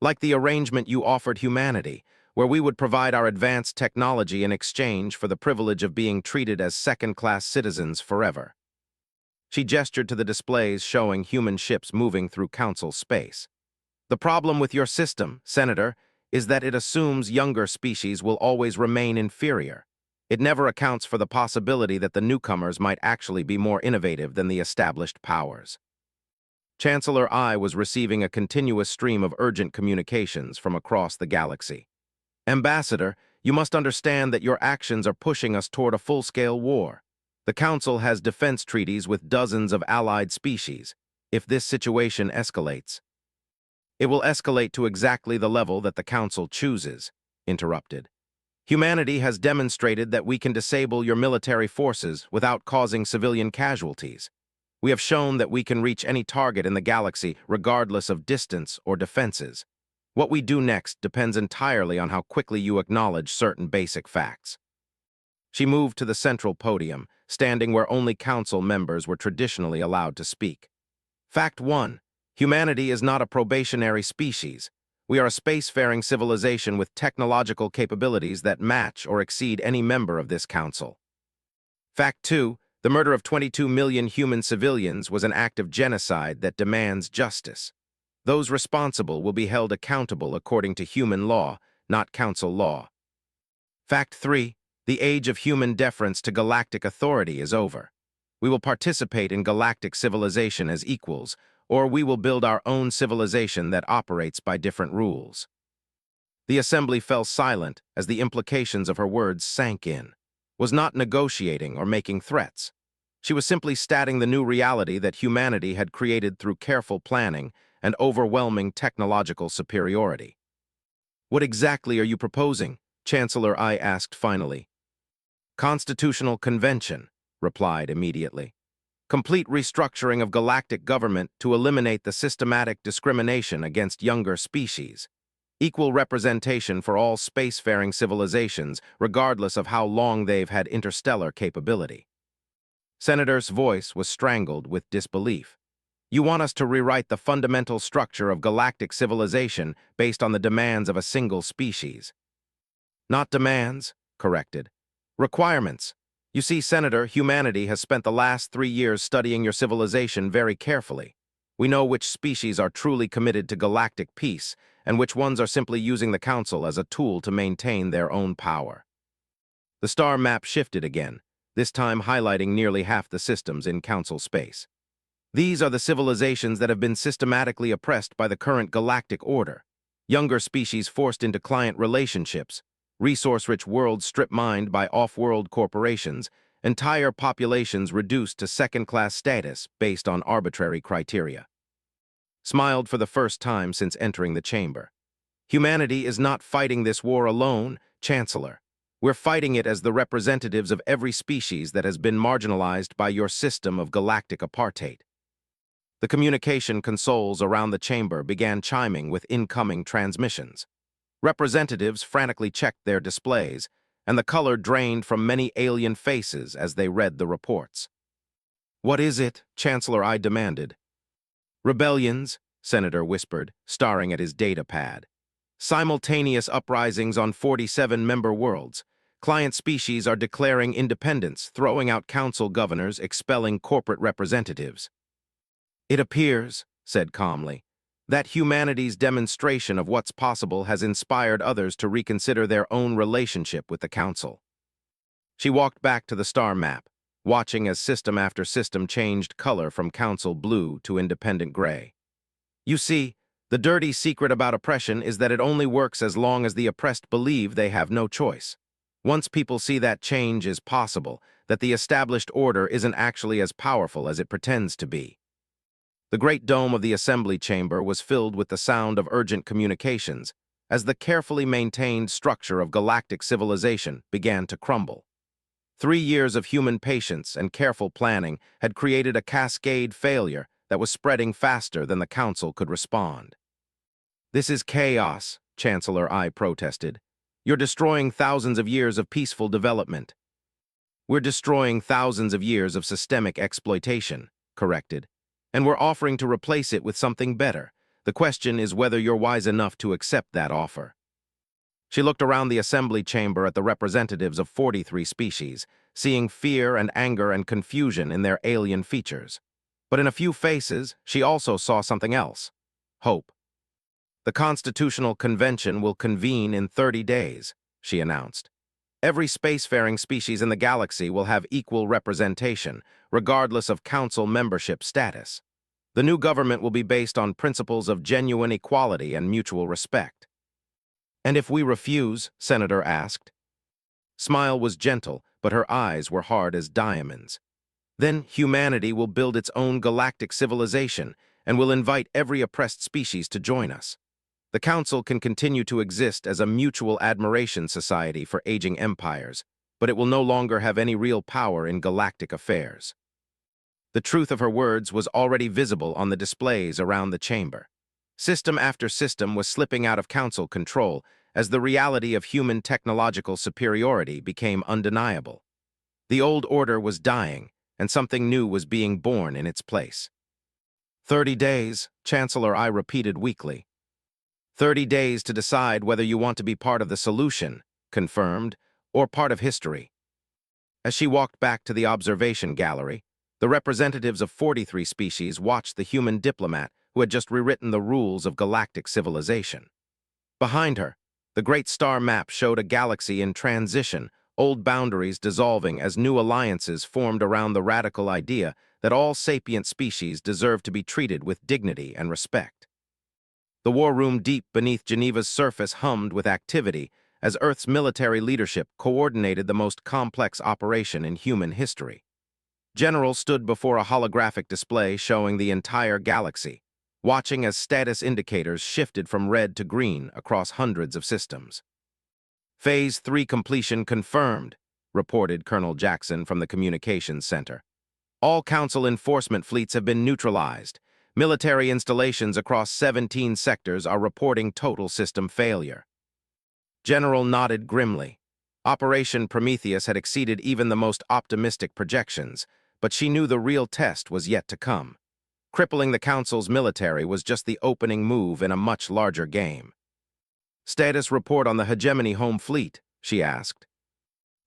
Like the arrangement you offered humanity, where we would provide our advanced technology in exchange for the privilege of being treated as second-class citizens forever. She gestured to the displays showing human ships moving through Council space. The problem with your system, Senator, is that it assumes younger species will always remain inferior. It never accounts for the possibility that the newcomers might actually be more innovative than the established powers. Chancellor I was receiving a continuous stream of urgent communications from across the galaxy. Ambassador, you must understand that your actions are pushing us toward a full-scale war. The Council has defense treaties with dozens of allied species. If this situation escalates, it will escalate to exactly the level that the Council chooses, interrupted. Humanity has demonstrated that we can disable your military forces without causing civilian casualties. We have shown that we can reach any target in the galaxy regardless of distance or defenses. What we do next depends entirely on how quickly you acknowledge certain basic facts. She moved to the central podium, standing where only Council members were traditionally allowed to speak. Fact 1. Humanity is not a probationary species. We are a spacefaring civilization with technological capabilities that match or exceed any member of this council. Fact 2. The murder of 22 million human civilians was an act of genocide that demands justice. Those responsible will be held accountable according to human law, not council law. Fact 3. The age of human deference to galactic authority is over. We will participate in galactic civilization as equals, or we will build our own civilization that operates by different rules. The assembly fell silent as the implications of her words sank in. Was not negotiating or making threats. She was simply stating the new reality that humanity had created through careful planning and overwhelming technological superiority. What exactly are you proposing? Chancellor I asked finally. Constitutional Convention, replied immediately. Complete restructuring of galactic government to eliminate the systematic discrimination against younger species. Equal representation for all spacefaring civilizations, regardless of how long they've had interstellar capability. Senator's voice was strangled with disbelief. You want us to rewrite the fundamental structure of galactic civilization based on the demands of a single species. Not demands, corrected. Requirements. You see, Senator, humanity has spent the last 3 years studying your civilization very carefully. We know which species are truly committed to galactic peace, and which ones are simply using the Council as a tool to maintain their own power. The star map shifted again, this time highlighting nearly half the systems in Council space. These are the civilizations that have been systematically oppressed by the current galactic order. Younger species forced into client relationships, resource-rich worlds strip-mined by off-world corporations, entire populations reduced to second-class status based on arbitrary criteria. Smiled for the first time since entering the chamber. Humanity is not fighting this war alone, Chancellor. We're fighting it as the representatives of every species that has been marginalized by your system of galactic apartheid. The communication consoles around the chamber began chiming with incoming transmissions. Representatives frantically checked their displays, and the color drained from many alien faces as they read the reports. "What is it?" Chancellor I demanded. "Rebellions," Senator whispered, staring at his data pad. "Simultaneous uprisings on 47 member worlds. Client species are declaring independence, throwing out council governors, expelling corporate representatives." "It appears," said calmly, "that humanity's demonstration of what's possible has inspired others to reconsider their own relationship with the Council." She walked back to the star map, watching as system after system changed color from Council blue to independent gray. "You see, the dirty secret about oppression is that it only works as long as the oppressed believe they have no choice. Once people see that change is possible, that the established order isn't actually as powerful as it pretends to be." The great dome of the assembly chamber was filled with the sound of urgent communications as the carefully maintained structure of galactic civilization began to crumble. 3 years of human patience and careful planning had created a cascade failure that was spreading faster than the Council could respond. "This is chaos," Chancellor I protested. "You're destroying thousands of years of peaceful development." "We're destroying thousands of years of systemic exploitation," corrected, "and we're offering to replace it with something better. The question is whether you're wise enough to accept that offer." She looked around the assembly chamber at the representatives of 43 species, seeing fear and anger and confusion in their alien features. But in a few faces, she also saw something else: hope. "The Constitutional Convention will convene in 30 days, she announced. "Every spacefaring species in the galaxy will have equal representation, regardless of Council membership status. The new government will be based on principles of genuine equality and mutual respect." "And if we refuse?" Senator asked. Smile was gentle, but her eyes were hard as diamonds. "Then humanity will build its own galactic civilization and will invite every oppressed species to join us. The Council can continue to exist as a mutual admiration society for aging empires, but it will no longer have any real power in galactic affairs." The truth of her words was already visible on the displays around the chamber. System after system was slipping out of Council control as the reality of human technological superiority became undeniable. The old order was dying, and something new was being born in its place. 30 days, Chancellor I repeated weakly. 30 days to decide whether you want to be part of the solution, confirmed, or part of history." As she walked back to the observation gallery, the representatives of 43 species watched the human diplomat who had just rewritten the rules of galactic civilization. Behind her, the great star map showed a galaxy in transition, old boundaries dissolving as new alliances formed around the radical idea that all sapient species deserve to be treated with dignity and respect. The war room deep beneath Geneva's surface hummed with activity as Earth's military leadership coordinated the most complex operation in human history. Generals stood before a holographic display showing the entire galaxy, watching as status indicators shifted from red to green across hundreds of systems. "Phase 3 completion confirmed," reported Colonel Jackson from the Communications Center. "All Council enforcement fleets have been neutralized. Military installations across 17 sectors are reporting total system failure." General nodded grimly. Operation Prometheus had exceeded even the most optimistic projections, but she knew the real test was yet to come. Crippling the Council's military was just the opening move in a much larger game. "Status report on the Hegemony home fleet," she asked.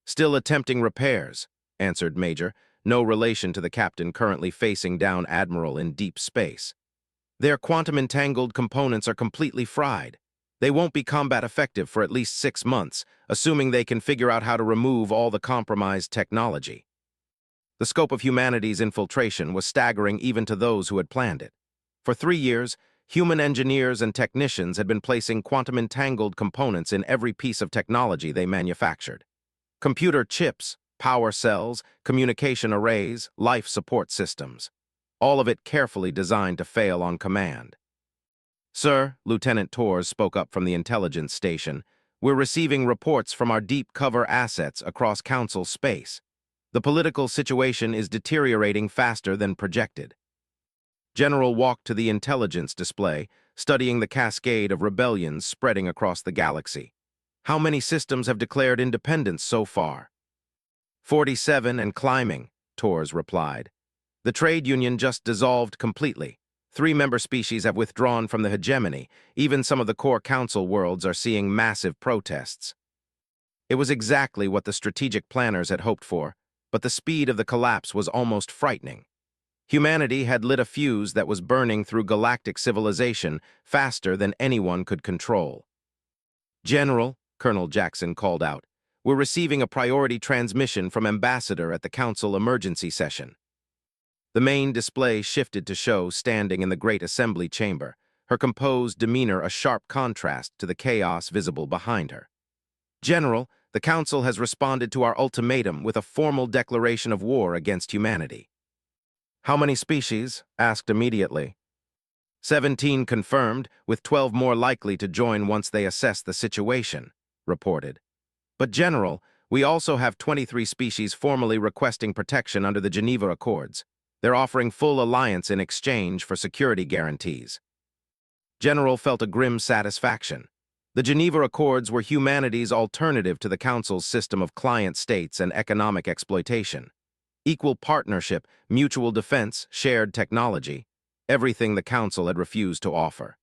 "Still attempting repairs," answered Major, no relation to the captain currently facing down Admiral in deep space. "Their quantum-entangled components are completely fried. They won't be combat effective for at least 6 months, assuming they can figure out how to remove all the compromised technology." The scope of humanity's infiltration was staggering even to those who had planned it. For 3 years, human engineers and technicians had been placing quantum-entangled components in every piece of technology they manufactured. Computer chips, power cells, communication arrays, life support systems. All of it carefully designed to fail on command. "Sir," Lieutenant Torres spoke up from the intelligence station, "we're receiving reports from our deep cover assets across Council space. The political situation is deteriorating faster than projected." General walked to the intelligence display, studying the cascade of rebellions spreading across the galaxy. How many systems have declared independence so far? 47 and climbing, Torres replied. The trade union just dissolved completely. 3 member species have withdrawn from the hegemony. Even some of the core council worlds are seeing massive protests. It was exactly what the strategic planners had hoped for, but the speed of the collapse was almost frightening. Humanity had lit a fuse that was burning through galactic civilization faster than anyone could control. General, Colonel Jackson called out, we're receiving a priority transmission from Ambassador at the Council emergency session. The main display shifted to show standing in the great assembly chamber, her composed demeanor a sharp contrast to the chaos visible behind her. General, the Council has responded to our ultimatum with a formal declaration of war against humanity. How many species? Asked immediately. 17 confirmed, with 12 more likely to join once they assess the situation, reported. But General, we also have 23 species formally requesting protection under the Geneva Accords. They're offering full alliance in exchange for security guarantees. General felt a grim satisfaction. The Geneva Accords were humanity's alternative to the Council's system of client states and economic exploitation. Equal partnership, mutual defense, shared technology, everything the Council had refused to offer.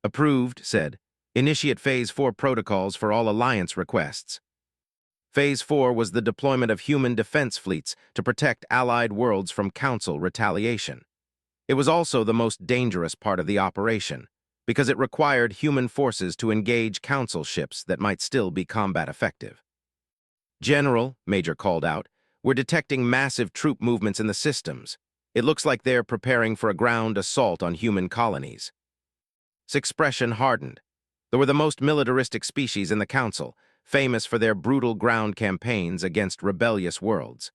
Approved, said. Initiate Phase 4 protocols for all alliance requests. Phase 4 was the deployment of human defense fleets to protect allied worlds from Council retaliation. It was also the most dangerous part of the operation, because it required human forces to engage Council ships that might still be combat effective. General, Major called out, we're detecting massive troop movements in the systems. It looks like they're preparing for a ground assault on human colonies. His expression hardened. They were the most militaristic species in the Council, famous for their brutal ground campaigns against rebellious worlds.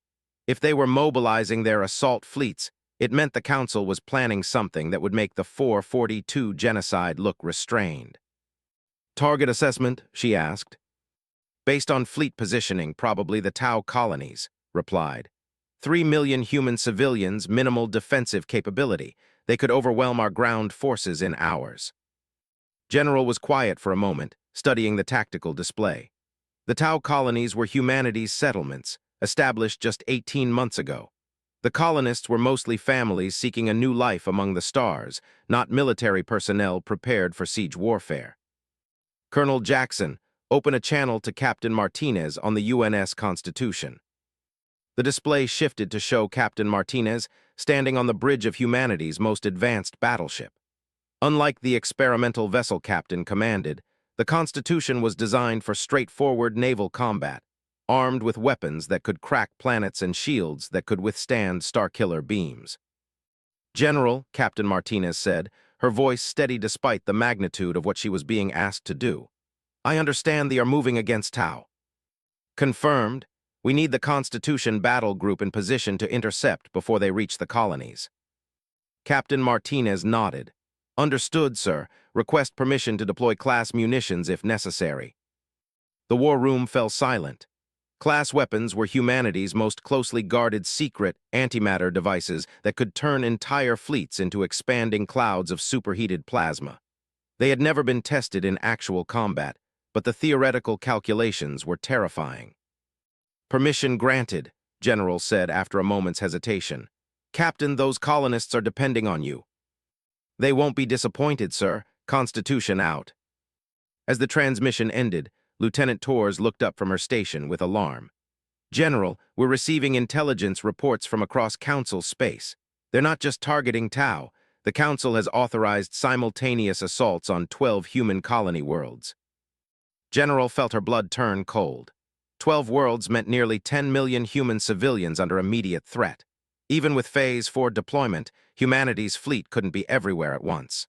If they were mobilizing their assault fleets, it meant the Council was planning something that would make the 442 genocide look restrained. Target assessment, she asked. Based on fleet positioning, probably the Tau colonies, replied. 3 million human civilians, minimal defensive capability. They could overwhelm our ground forces in hours. General was quiet for a moment, studying the tactical display. The Tau colonies were humanity's settlements, established just 18 months ago. The colonists were mostly families seeking a new life among the stars, not military personnel prepared for siege warfare. Colonel Jackson, open a channel to Captain Martinez on the UNS Constitution. The display shifted to show Captain Martinez standing on the bridge of humanity's most advanced battleship. Unlike the experimental vessel Captain commanded, the Constitution was designed for straightforward naval combat, armed with weapons that could crack planets and shields that could withstand Starkiller beams. General, Captain Martinez said, her voice steady despite the magnitude of what she was being asked to do. I understand they are moving against Tau. Confirmed. We need the Constitution battle group in position to intercept before they reach the colonies. Captain Martinez nodded. Understood, sir. Request permission to deploy class munitions if necessary. The war room fell silent. Class weapons were humanity's most closely guarded secret antimatter devices that could turn entire fleets into expanding clouds of superheated plasma. They had never been tested in actual combat, but the theoretical calculations were terrifying. Permission granted, General said after a moment's hesitation. Captain, those colonists are depending on you. They won't be disappointed, sir. Constitution out. As the transmission ended, Lieutenant Torres looked up from her station with alarm. General, we're receiving intelligence reports from across Council space. They're not just targeting Tau. The Council has authorized simultaneous assaults on 12 human colony worlds. General felt her blood turn cold. 12 worlds meant nearly 10 million human civilians under immediate threat. Even with Phase 4 deployment, humanity's fleet couldn't be everywhere at once.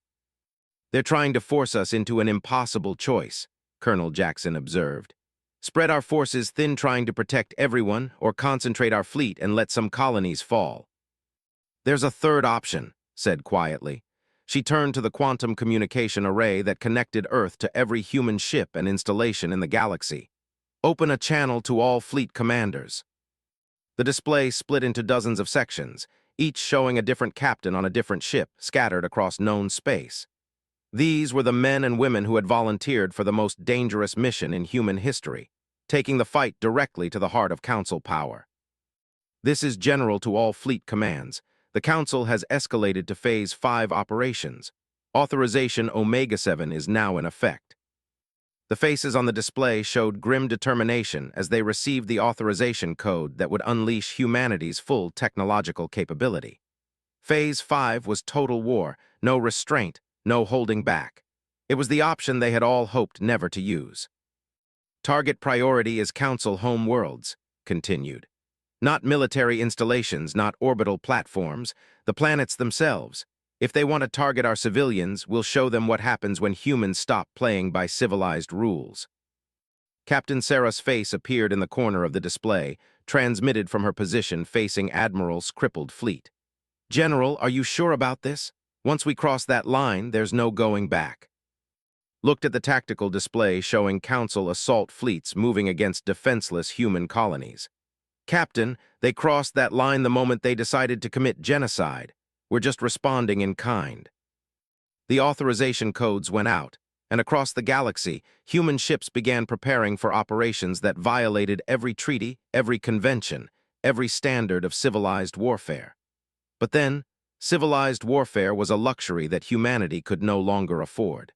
They're trying to force us into an impossible choice, Colonel Jackson observed. Spread our forces thin trying to protect everyone, or concentrate our fleet and let some colonies fall. There's a third option, said quietly. She turned to the quantum communication array that connected Earth to every human ship and installation in the galaxy. Open a channel to all fleet commanders. The display split into dozens of sections, each showing a different captain on a different ship scattered across known space. These were the men and women who had volunteered for the most dangerous mission in human history, taking the fight directly to the heart of Council power. This is general to all fleet commands. The Council has escalated to Phase 5 operations. Authorization Omega-7 is now in effect. The faces on the display showed grim determination as they received the authorization code that would unleash humanity's full technological capability. Phase 5 was total war, no restraint, no holding back. It was the option they had all hoped never to use. Target priority is Council home worlds, continued. Not military installations, not orbital platforms, the planets themselves. If they want to target our civilians, we'll show them what happens when humans stop playing by civilized rules. Captain Sarah's face appeared in the corner of the display, transmitted from her position facing Admiral's crippled fleet. General, are you sure about this? Once we cross that line, there's no going back. Looked at the tactical display showing Council assault fleets moving against defenseless human colonies. Captain, they crossed that line the moment they decided to commit genocide. We're just responding in kind. The authorization codes went out, and across the galaxy, human ships began preparing for operations that violated every treaty, every convention, every standard of civilized warfare. But then, civilized warfare was a luxury that humanity could no longer afford.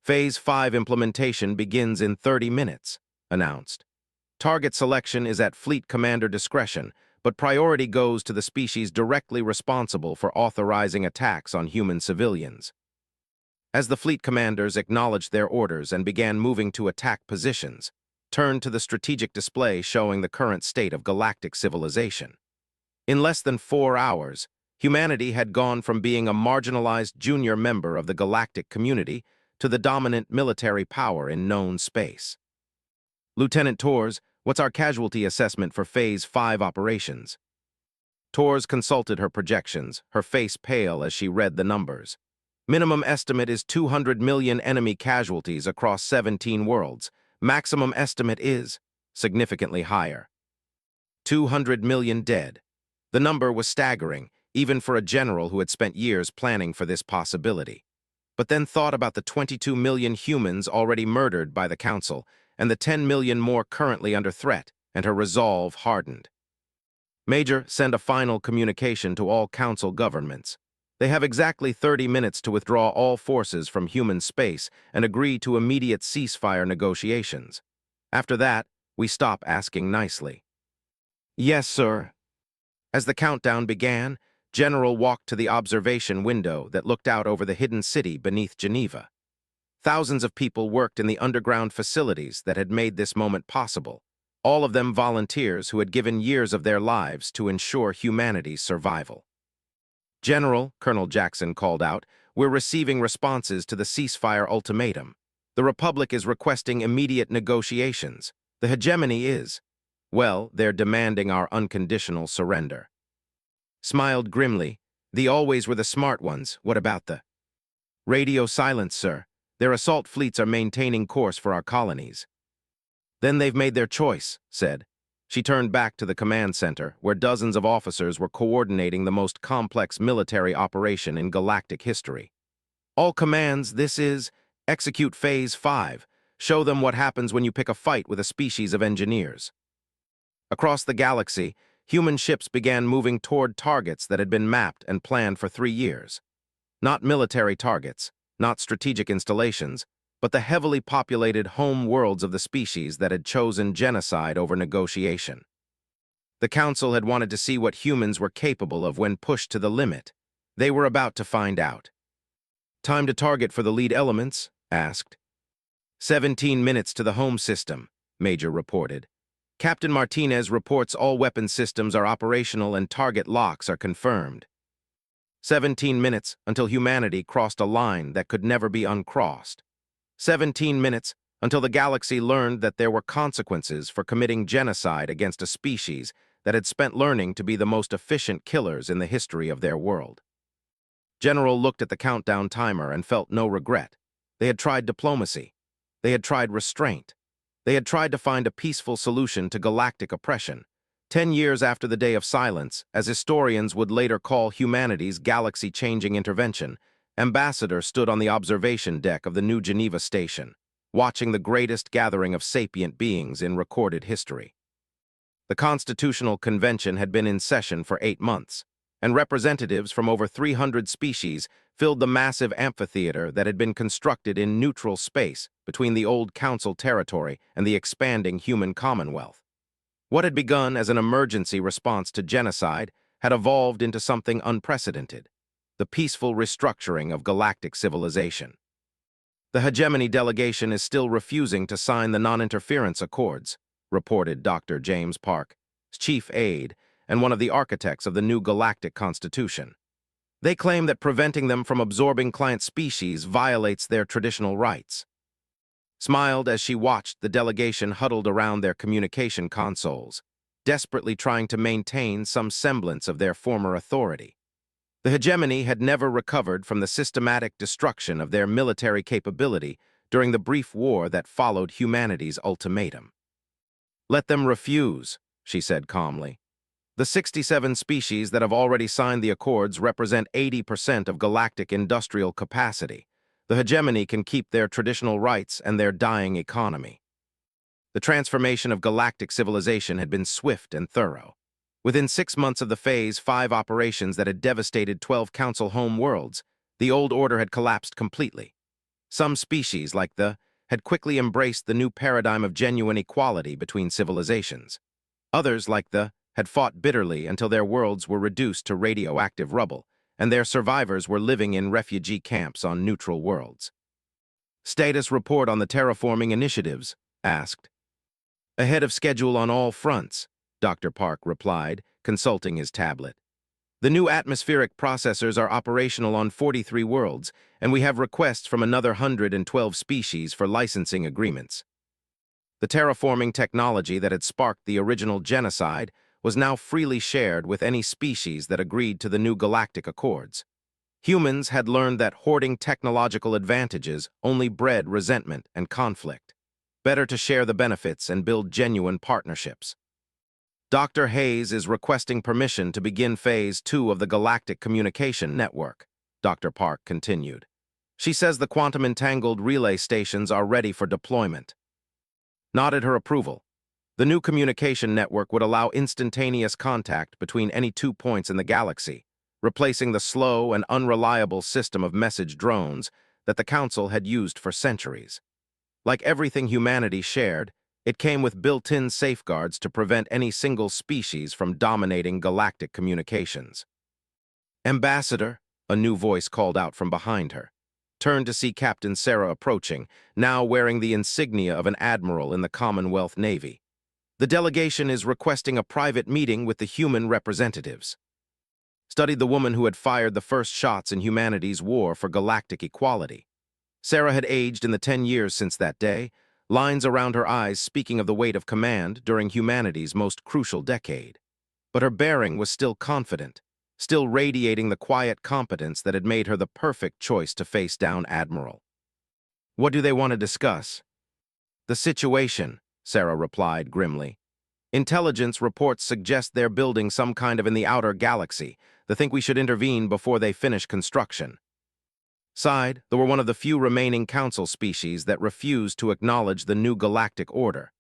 Phase 5 implementation begins in 30 minutes, announced. Target selection is at Fleet Commander discretion, but priority goes to the species directly responsible for authorizing attacks on human civilians. As the fleet commanders acknowledged their orders and began moving to attack positions, turned to the strategic display showing the current state of galactic civilization. In less than 4 hours, humanity had gone from being a marginalized junior member of the galactic community to the dominant military power in known space. Lieutenant Torres, what's our casualty assessment for Phase 5 operations? Torres consulted her projections, her face pale as she read the numbers. Minimum estimate is 200 million enemy casualties across 17 worlds. Maximum estimate is significantly higher. 200 million dead. The number was staggering, even for a general who had spent years planning for this possibility. But then thought about the 22 million humans already murdered by the Council, and the 10 million more currently under threat, and her resolve hardened. Major, send a final communication to all Council governments. They have exactly 30 minutes to withdraw all forces from human space and agree to immediate ceasefire negotiations. After that, we stop asking nicely. Yes, sir. As the countdown began, General walked to the observation window that looked out over the hidden city beneath Geneva. Thousands of people worked in the underground facilities that had made this moment possible, all of them volunteers who had given years of their lives to ensure humanity's survival. General, Colonel Jackson called out, we're receiving responses to the ceasefire ultimatum. The Republic is requesting immediate negotiations. The hegemony is, well, they're demanding our unconditional surrender. Smiled grimly, the always were the smart ones, what about the radio silence, sir? Their assault fleets are maintaining course for our colonies. Then they've made their choice, said. She turned back to the command center, where dozens of officers were coordinating the most complex military operation in galactic history. All commands, this is, execute Phase 5. Show them what happens when you pick a fight with a species of engineers. Across the galaxy, human ships began moving toward targets that had been mapped and planned for 3 years. Not military targets, not strategic installations, but the heavily populated home worlds of the species that had chosen genocide over negotiation. The Council had wanted to see what humans were capable of when pushed to the limit. They were about to find out. Time to target for the lead elements? Asked. 17 minutes to the home system, Major reported. Captain Martinez reports all weapon systems are operational and target locks are confirmed. 17 minutes until humanity crossed a line that could never be uncrossed. 17 minutes until the galaxy learned that there were consequences for committing genocide against a species that had spent learning to be the most efficient killers in the history of their world. General looked at the countdown timer and felt no regret. They had tried diplomacy. They had tried restraint. They had tried to find a peaceful solution to galactic oppression. 10 years after the Day of Silence, as historians would later call humanity's galaxy-changing intervention, Ambassador stood on the observation deck of the New Geneva station, watching the greatest gathering of sapient beings in recorded history. The Constitutional Convention had been in session for 8 months, and representatives from over 300 species filled the massive amphitheater that had been constructed in neutral space between the old Council territory and the expanding human commonwealth. What had begun as an emergency response to genocide had evolved into something unprecedented: the peaceful restructuring of galactic civilization. The hegemony delegation is still refusing to sign the non-interference accords, reported Dr. James Park, chief aide and one of the architects of the new galactic constitution. They claim that preventing them from absorbing client species violates their traditional rights. Smiled as she watched the delegation huddled around their communication consoles, desperately trying to maintain some semblance of their former authority. The hegemony had never recovered from the systematic destruction of their military capability during the brief war that followed humanity's ultimatum. "Let them refuse," she said calmly. "The 67 species that have already signed the accords represent 80% of galactic industrial capacity. The hegemony can keep their traditional rights and their dying economy." The transformation of galactic civilization had been swift and thorough. Within 6 months of the Phase 5 operations that had devastated 12 Council home worlds, the old order had collapsed completely. Some species, like the, had quickly embraced the new paradigm of genuine equality between civilizations. Others, like the, had fought bitterly until their worlds were reduced to radioactive rubble, and their survivors were living in refugee camps on neutral worlds. "Status report on the terraforming initiatives?" asked. "Ahead of schedule on all fronts," Dr. Park replied, consulting his tablet. "The new atmospheric processors are operational on 43 worlds, and we have requests from another 112 species for licensing agreements." The terraforming technology that had sparked the original genocide was now freely shared with any species that agreed to the new galactic accords. Humans had learned that hoarding technological advantages only bred resentment and conflict. Better to share the benefits and build genuine partnerships. "Dr. Hayes is requesting permission to begin Phase 2 of the Galactic Communication Network," Dr. Park continued. "She says the quantum-entangled relay stations are ready for deployment." Nodded her approval. The new communication network would allow instantaneous contact between any 2 points in the galaxy, replacing the slow and unreliable system of message drones that the Council had used for centuries. Like everything humanity shared, it came with built-in safeguards to prevent any single species from dominating galactic communications. "Ambassador," a new voice called out from behind her. Turned to see Captain Sarah approaching, now wearing the insignia of an admiral in the Commonwealth Navy. "The delegation is requesting a private meeting with the human representatives." Studied the woman who had fired the first shots in humanity's war for galactic equality. Sarah had aged in the 10 years since that day, lines around her eyes speaking of the weight of command during humanity's most crucial decade. But her bearing was still confident, still radiating the quiet competence that had made her the perfect choice to face down Admiral. "What do they want to discuss?" "The situation," Sarah replied grimly. "Intelligence reports suggest they're building some kind of in the outer galaxy. They think we should intervene before they finish construction." Sighed, they were one of the few remaining Council species that refused to acknowledge the new galactic order.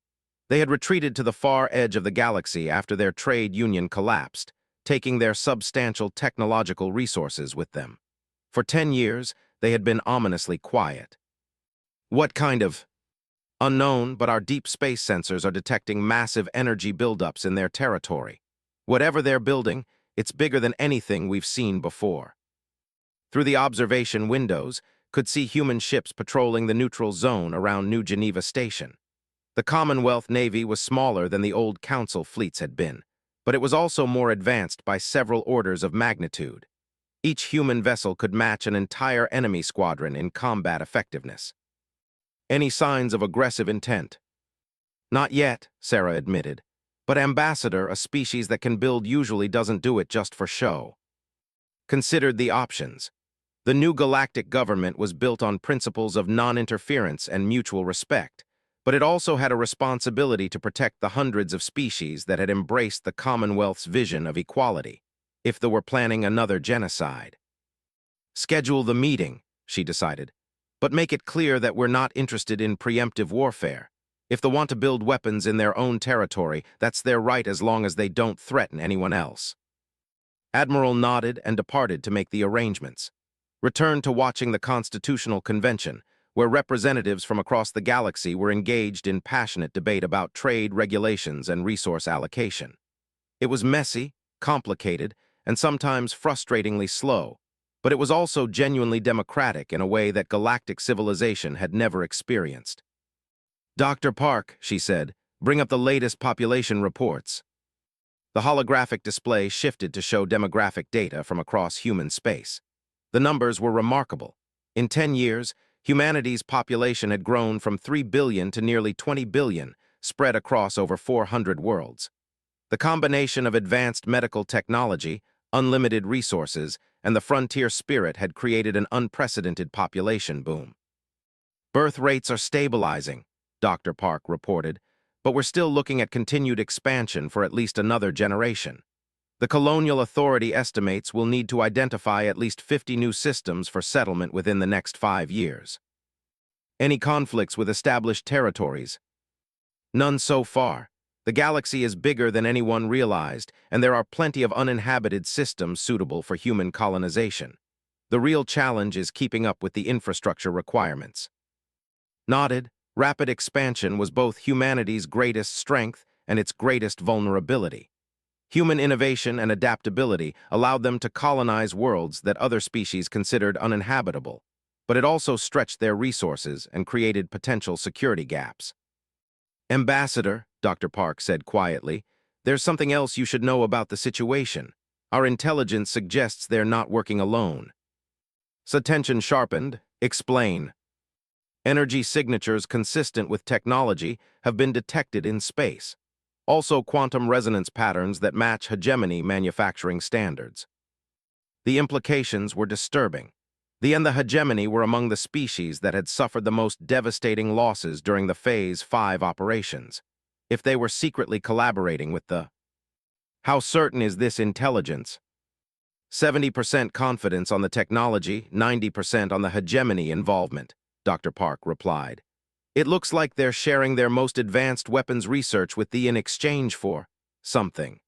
They had retreated to the far edge of the galaxy after their trade union collapsed, taking their substantial technological resources with them. For 10 years, they had been ominously quiet. "What kind of?" "Unknown, but our deep space sensors are detecting massive energy buildups in their territory. Whatever they're building, it's bigger than anything we've seen before." Through the observation windows, could see human ships patrolling the neutral zone around New Geneva Station. The Commonwealth Navy was smaller than the old Council fleets had been, but it was also more advanced by several orders of magnitude. Each human vessel could match an entire enemy squadron in combat effectiveness. "Any signs of aggressive intent?" "Not yet," Sarah admitted. "But Ambassador, a species that can build usually doesn't do it just for show." Considered the options. The new galactic government was built on principles of non-interference and mutual respect, but it also had a responsibility to protect the hundreds of species that had embraced the Commonwealth's vision of equality, if they were planning another genocide. Schedule the meeting, she decided. But make it clear that we're not interested in preemptive warfare. If they want to build weapons in their own territory, that's their right as long as they don't threaten anyone else. Admiral nodded and departed to make the arrangements. Returned to watching the Constitutional Convention, where representatives from across the galaxy were engaged in passionate debate about trade regulations and resource allocation. It was messy, complicated, and sometimes frustratingly slow, but it was also genuinely democratic in a way that galactic civilization had never experienced. "Dr. Park," she said, "bring up the latest population reports." The holographic display shifted to show demographic data from across human space. The numbers were remarkable. In 10 years, humanity's population had grown from 3 billion to nearly 20 billion, spread across over 400 worlds. The combination of advanced medical technology, unlimited resources, and the frontier spirit had created an unprecedented population boom. "Birth rates are stabilizing," Dr. Park reported, "but we're still looking at continued expansion for at least another generation. The Colonial Authority estimates we'll need to identify at least 50 new systems for settlement within the next 5 years. Any conflicts with established territories?" "None so far. The galaxy is bigger than anyone realized, and there are plenty of uninhabited systems suitable for human colonization. The real challenge is keeping up with the infrastructure requirements." Nodded, rapid expansion was both humanity's greatest strength and its greatest vulnerability. Human innovation and adaptability allowed them to colonize worlds that other species considered uninhabitable, but it also stretched their resources and created potential security gaps. "Ambassador," Dr. Park said quietly, "there's something else you should know about the situation. Our intelligence suggests they're not working alone." Attention sharpened. "Explain." "Energy signatures consistent with technology have been detected in space. Also quantum resonance patterns that match hegemony manufacturing standards." The implications were disturbing. The hegemony were among the species that had suffered the most devastating losses during the Phase 5 operations. If they were secretly collaborating with the... "How certain is this intelligence?" 70% confidence on the technology, 90% on the hegemony involvement, Dr. Park replied. "It looks like they're sharing their most advanced weapons research with thee in exchange for something."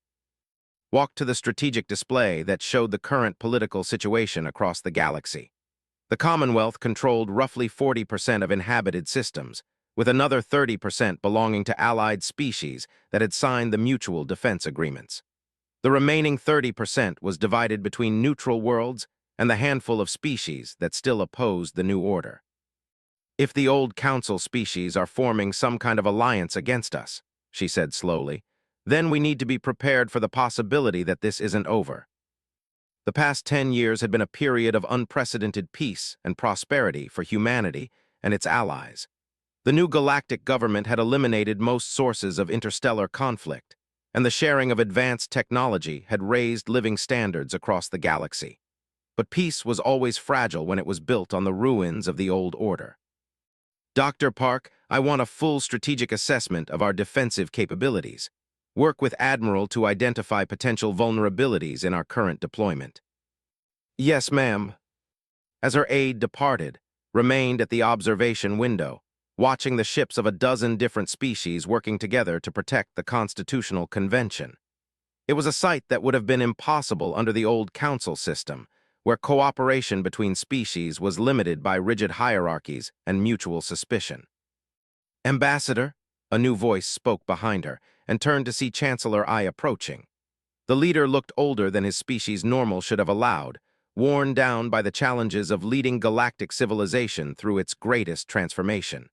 Walked to the strategic display that showed the current political situation across the galaxy. The Commonwealth controlled roughly 40% of inhabited systems, with another 30% belonging to allied species that had signed the mutual defense agreements. The remaining 30% was divided between neutral worlds and the handful of species that still opposed the new order. "If the old council species are forming some kind of alliance against us," she said slowly, "then we need to be prepared for the possibility that this isn't over." The past 10 years had been a period of unprecedented peace and prosperity for humanity and its allies. The new galactic government had eliminated most sources of interstellar conflict, and the sharing of advanced technology had raised living standards across the galaxy. But peace was always fragile when it was built on the ruins of the old order. "Dr. Park, I want a full strategic assessment of our defensive capabilities. Work with Admiral to identify potential vulnerabilities in our current deployment." "Yes, ma'am." As her aide departed, remained at the observation window, watching the ships of a dozen different species working together to protect the Constitutional Convention. It was a sight that would have been impossible under the old council system, where cooperation between species was limited by rigid hierarchies and mutual suspicion. "Ambassador," a new voice spoke behind her, and turned to see Chancellor I approaching. The leader looked older than his species' normal should have allowed, worn down by the challenges of leading galactic civilization through its greatest transformation.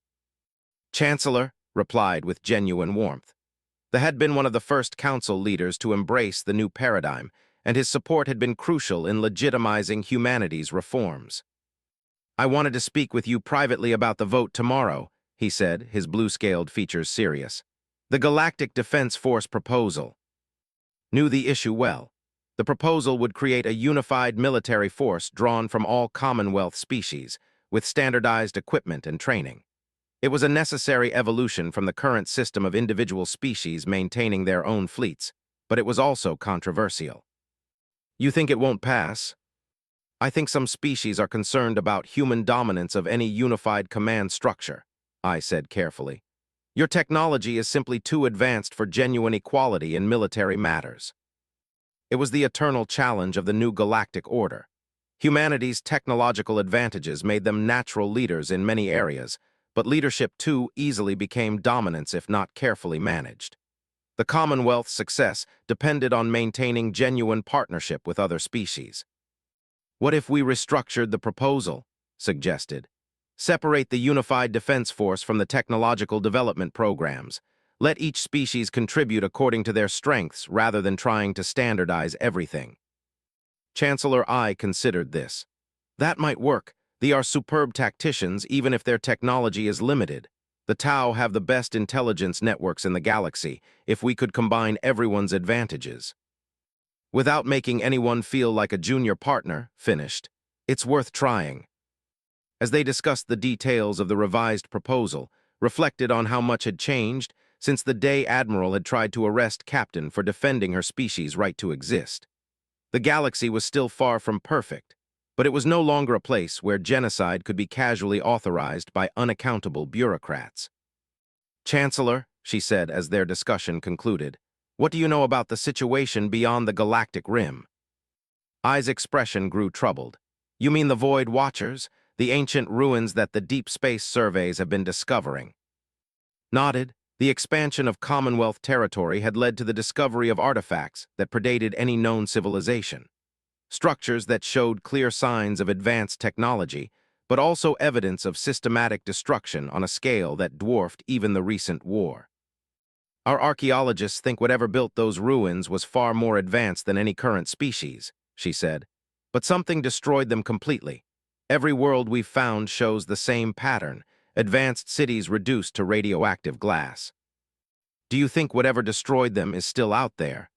"Chancellor," replied with genuine warmth. They had been one of the first council leaders to embrace the new paradigm, and his support had been crucial in legitimizing humanity's reforms. "I wanted to speak with you privately about the vote tomorrow," he said, his blue-scaled features serious. "The Galactic Defense Force proposal." Knew the issue well. The proposal would create a unified military force drawn from all Commonwealth species, with standardized equipment and training. It was a necessary evolution from the current system of individual species maintaining their own fleets, but it was also controversial. "You think it won't pass?" I think some species are concerned about human dominance of any unified command structure, I said carefully. Your technology is simply too advanced for genuine equality in military matters. It was the eternal challenge of the new galactic order. Humanity's technological advantages made them natural leaders in many areas, but leadership too easily became dominance if not carefully managed. The Commonwealth's success depended on maintaining genuine partnership with other species. What if we restructured the proposal? Suggested. Separate the Unified Defense Force from the technological development programs. Let each species contribute according to their strengths rather than trying to standardize everything. Chancellor I considered this. That might work. They are superb tacticians even if their technology is limited. The Tau have the best intelligence networks in the galaxy if we could combine everyone's advantages. Without making anyone feel like a junior partner, finished. It's worth trying. As they discussed the details of the revised proposal, reflected on how much had changed since the day Admiral had tried to arrest Captain for defending her species' right to exist. The galaxy was still far from perfect, but it was no longer a place where genocide could be casually authorized by unaccountable bureaucrats. Chancellor, she said as their discussion concluded, what do you know about the situation beyond the galactic rim? I's expression grew troubled. You mean the Void Watchers, the ancient ruins that the deep space surveys have been discovering? Nodded. The expansion of Commonwealth territory had led to the discovery of artifacts that predated any known civilization. Structures that showed clear signs of advanced technology, but also evidence of systematic destruction on a scale that dwarfed even the recent war. Our archaeologists think whatever built those ruins was far more advanced than any current species, she said. But something destroyed them completely. Every world we've found shows the same pattern, advanced cities reduced to radioactive glass. Do you think whatever destroyed them is still out there?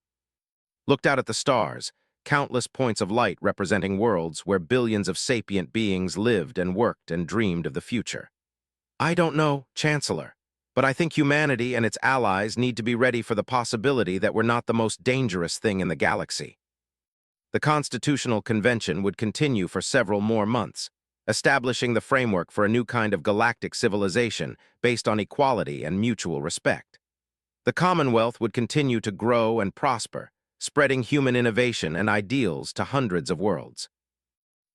Looked out at the stars, countless points of light representing worlds where billions of sapient beings lived and worked and dreamed of the future. I don't know, Chancellor, but I think humanity and its allies need to be ready for the possibility that we're not the most dangerous thing in the galaxy. The Constitutional Convention would continue for several more months, establishing the framework for a new kind of galactic civilization based on equality and mutual respect. The Commonwealth would continue to grow and prosper, spreading human innovation and ideals to hundreds of worlds.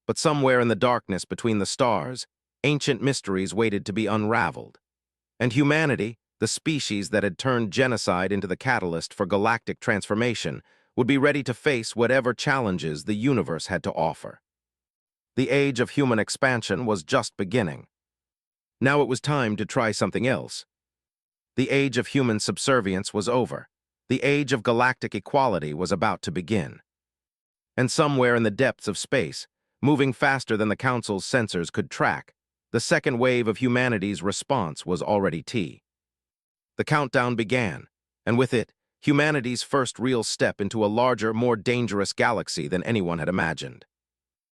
But somewhere in the darkness between the stars, ancient mysteries waited to be unraveled. And humanity, the species that had turned genocide into the catalyst for galactic transformation, would be ready to face whatever challenges the universe had to offer. The age of human expansion was just beginning. Now it was time to try something else. The age of human subservience was over. The age of galactic equality was about to begin. And somewhere in the depths of space, moving faster than the Council's sensors could track, the second wave of humanity's response was already T. The countdown began, and with it, humanity's first real step into a larger, more dangerous galaxy than anyone had imagined.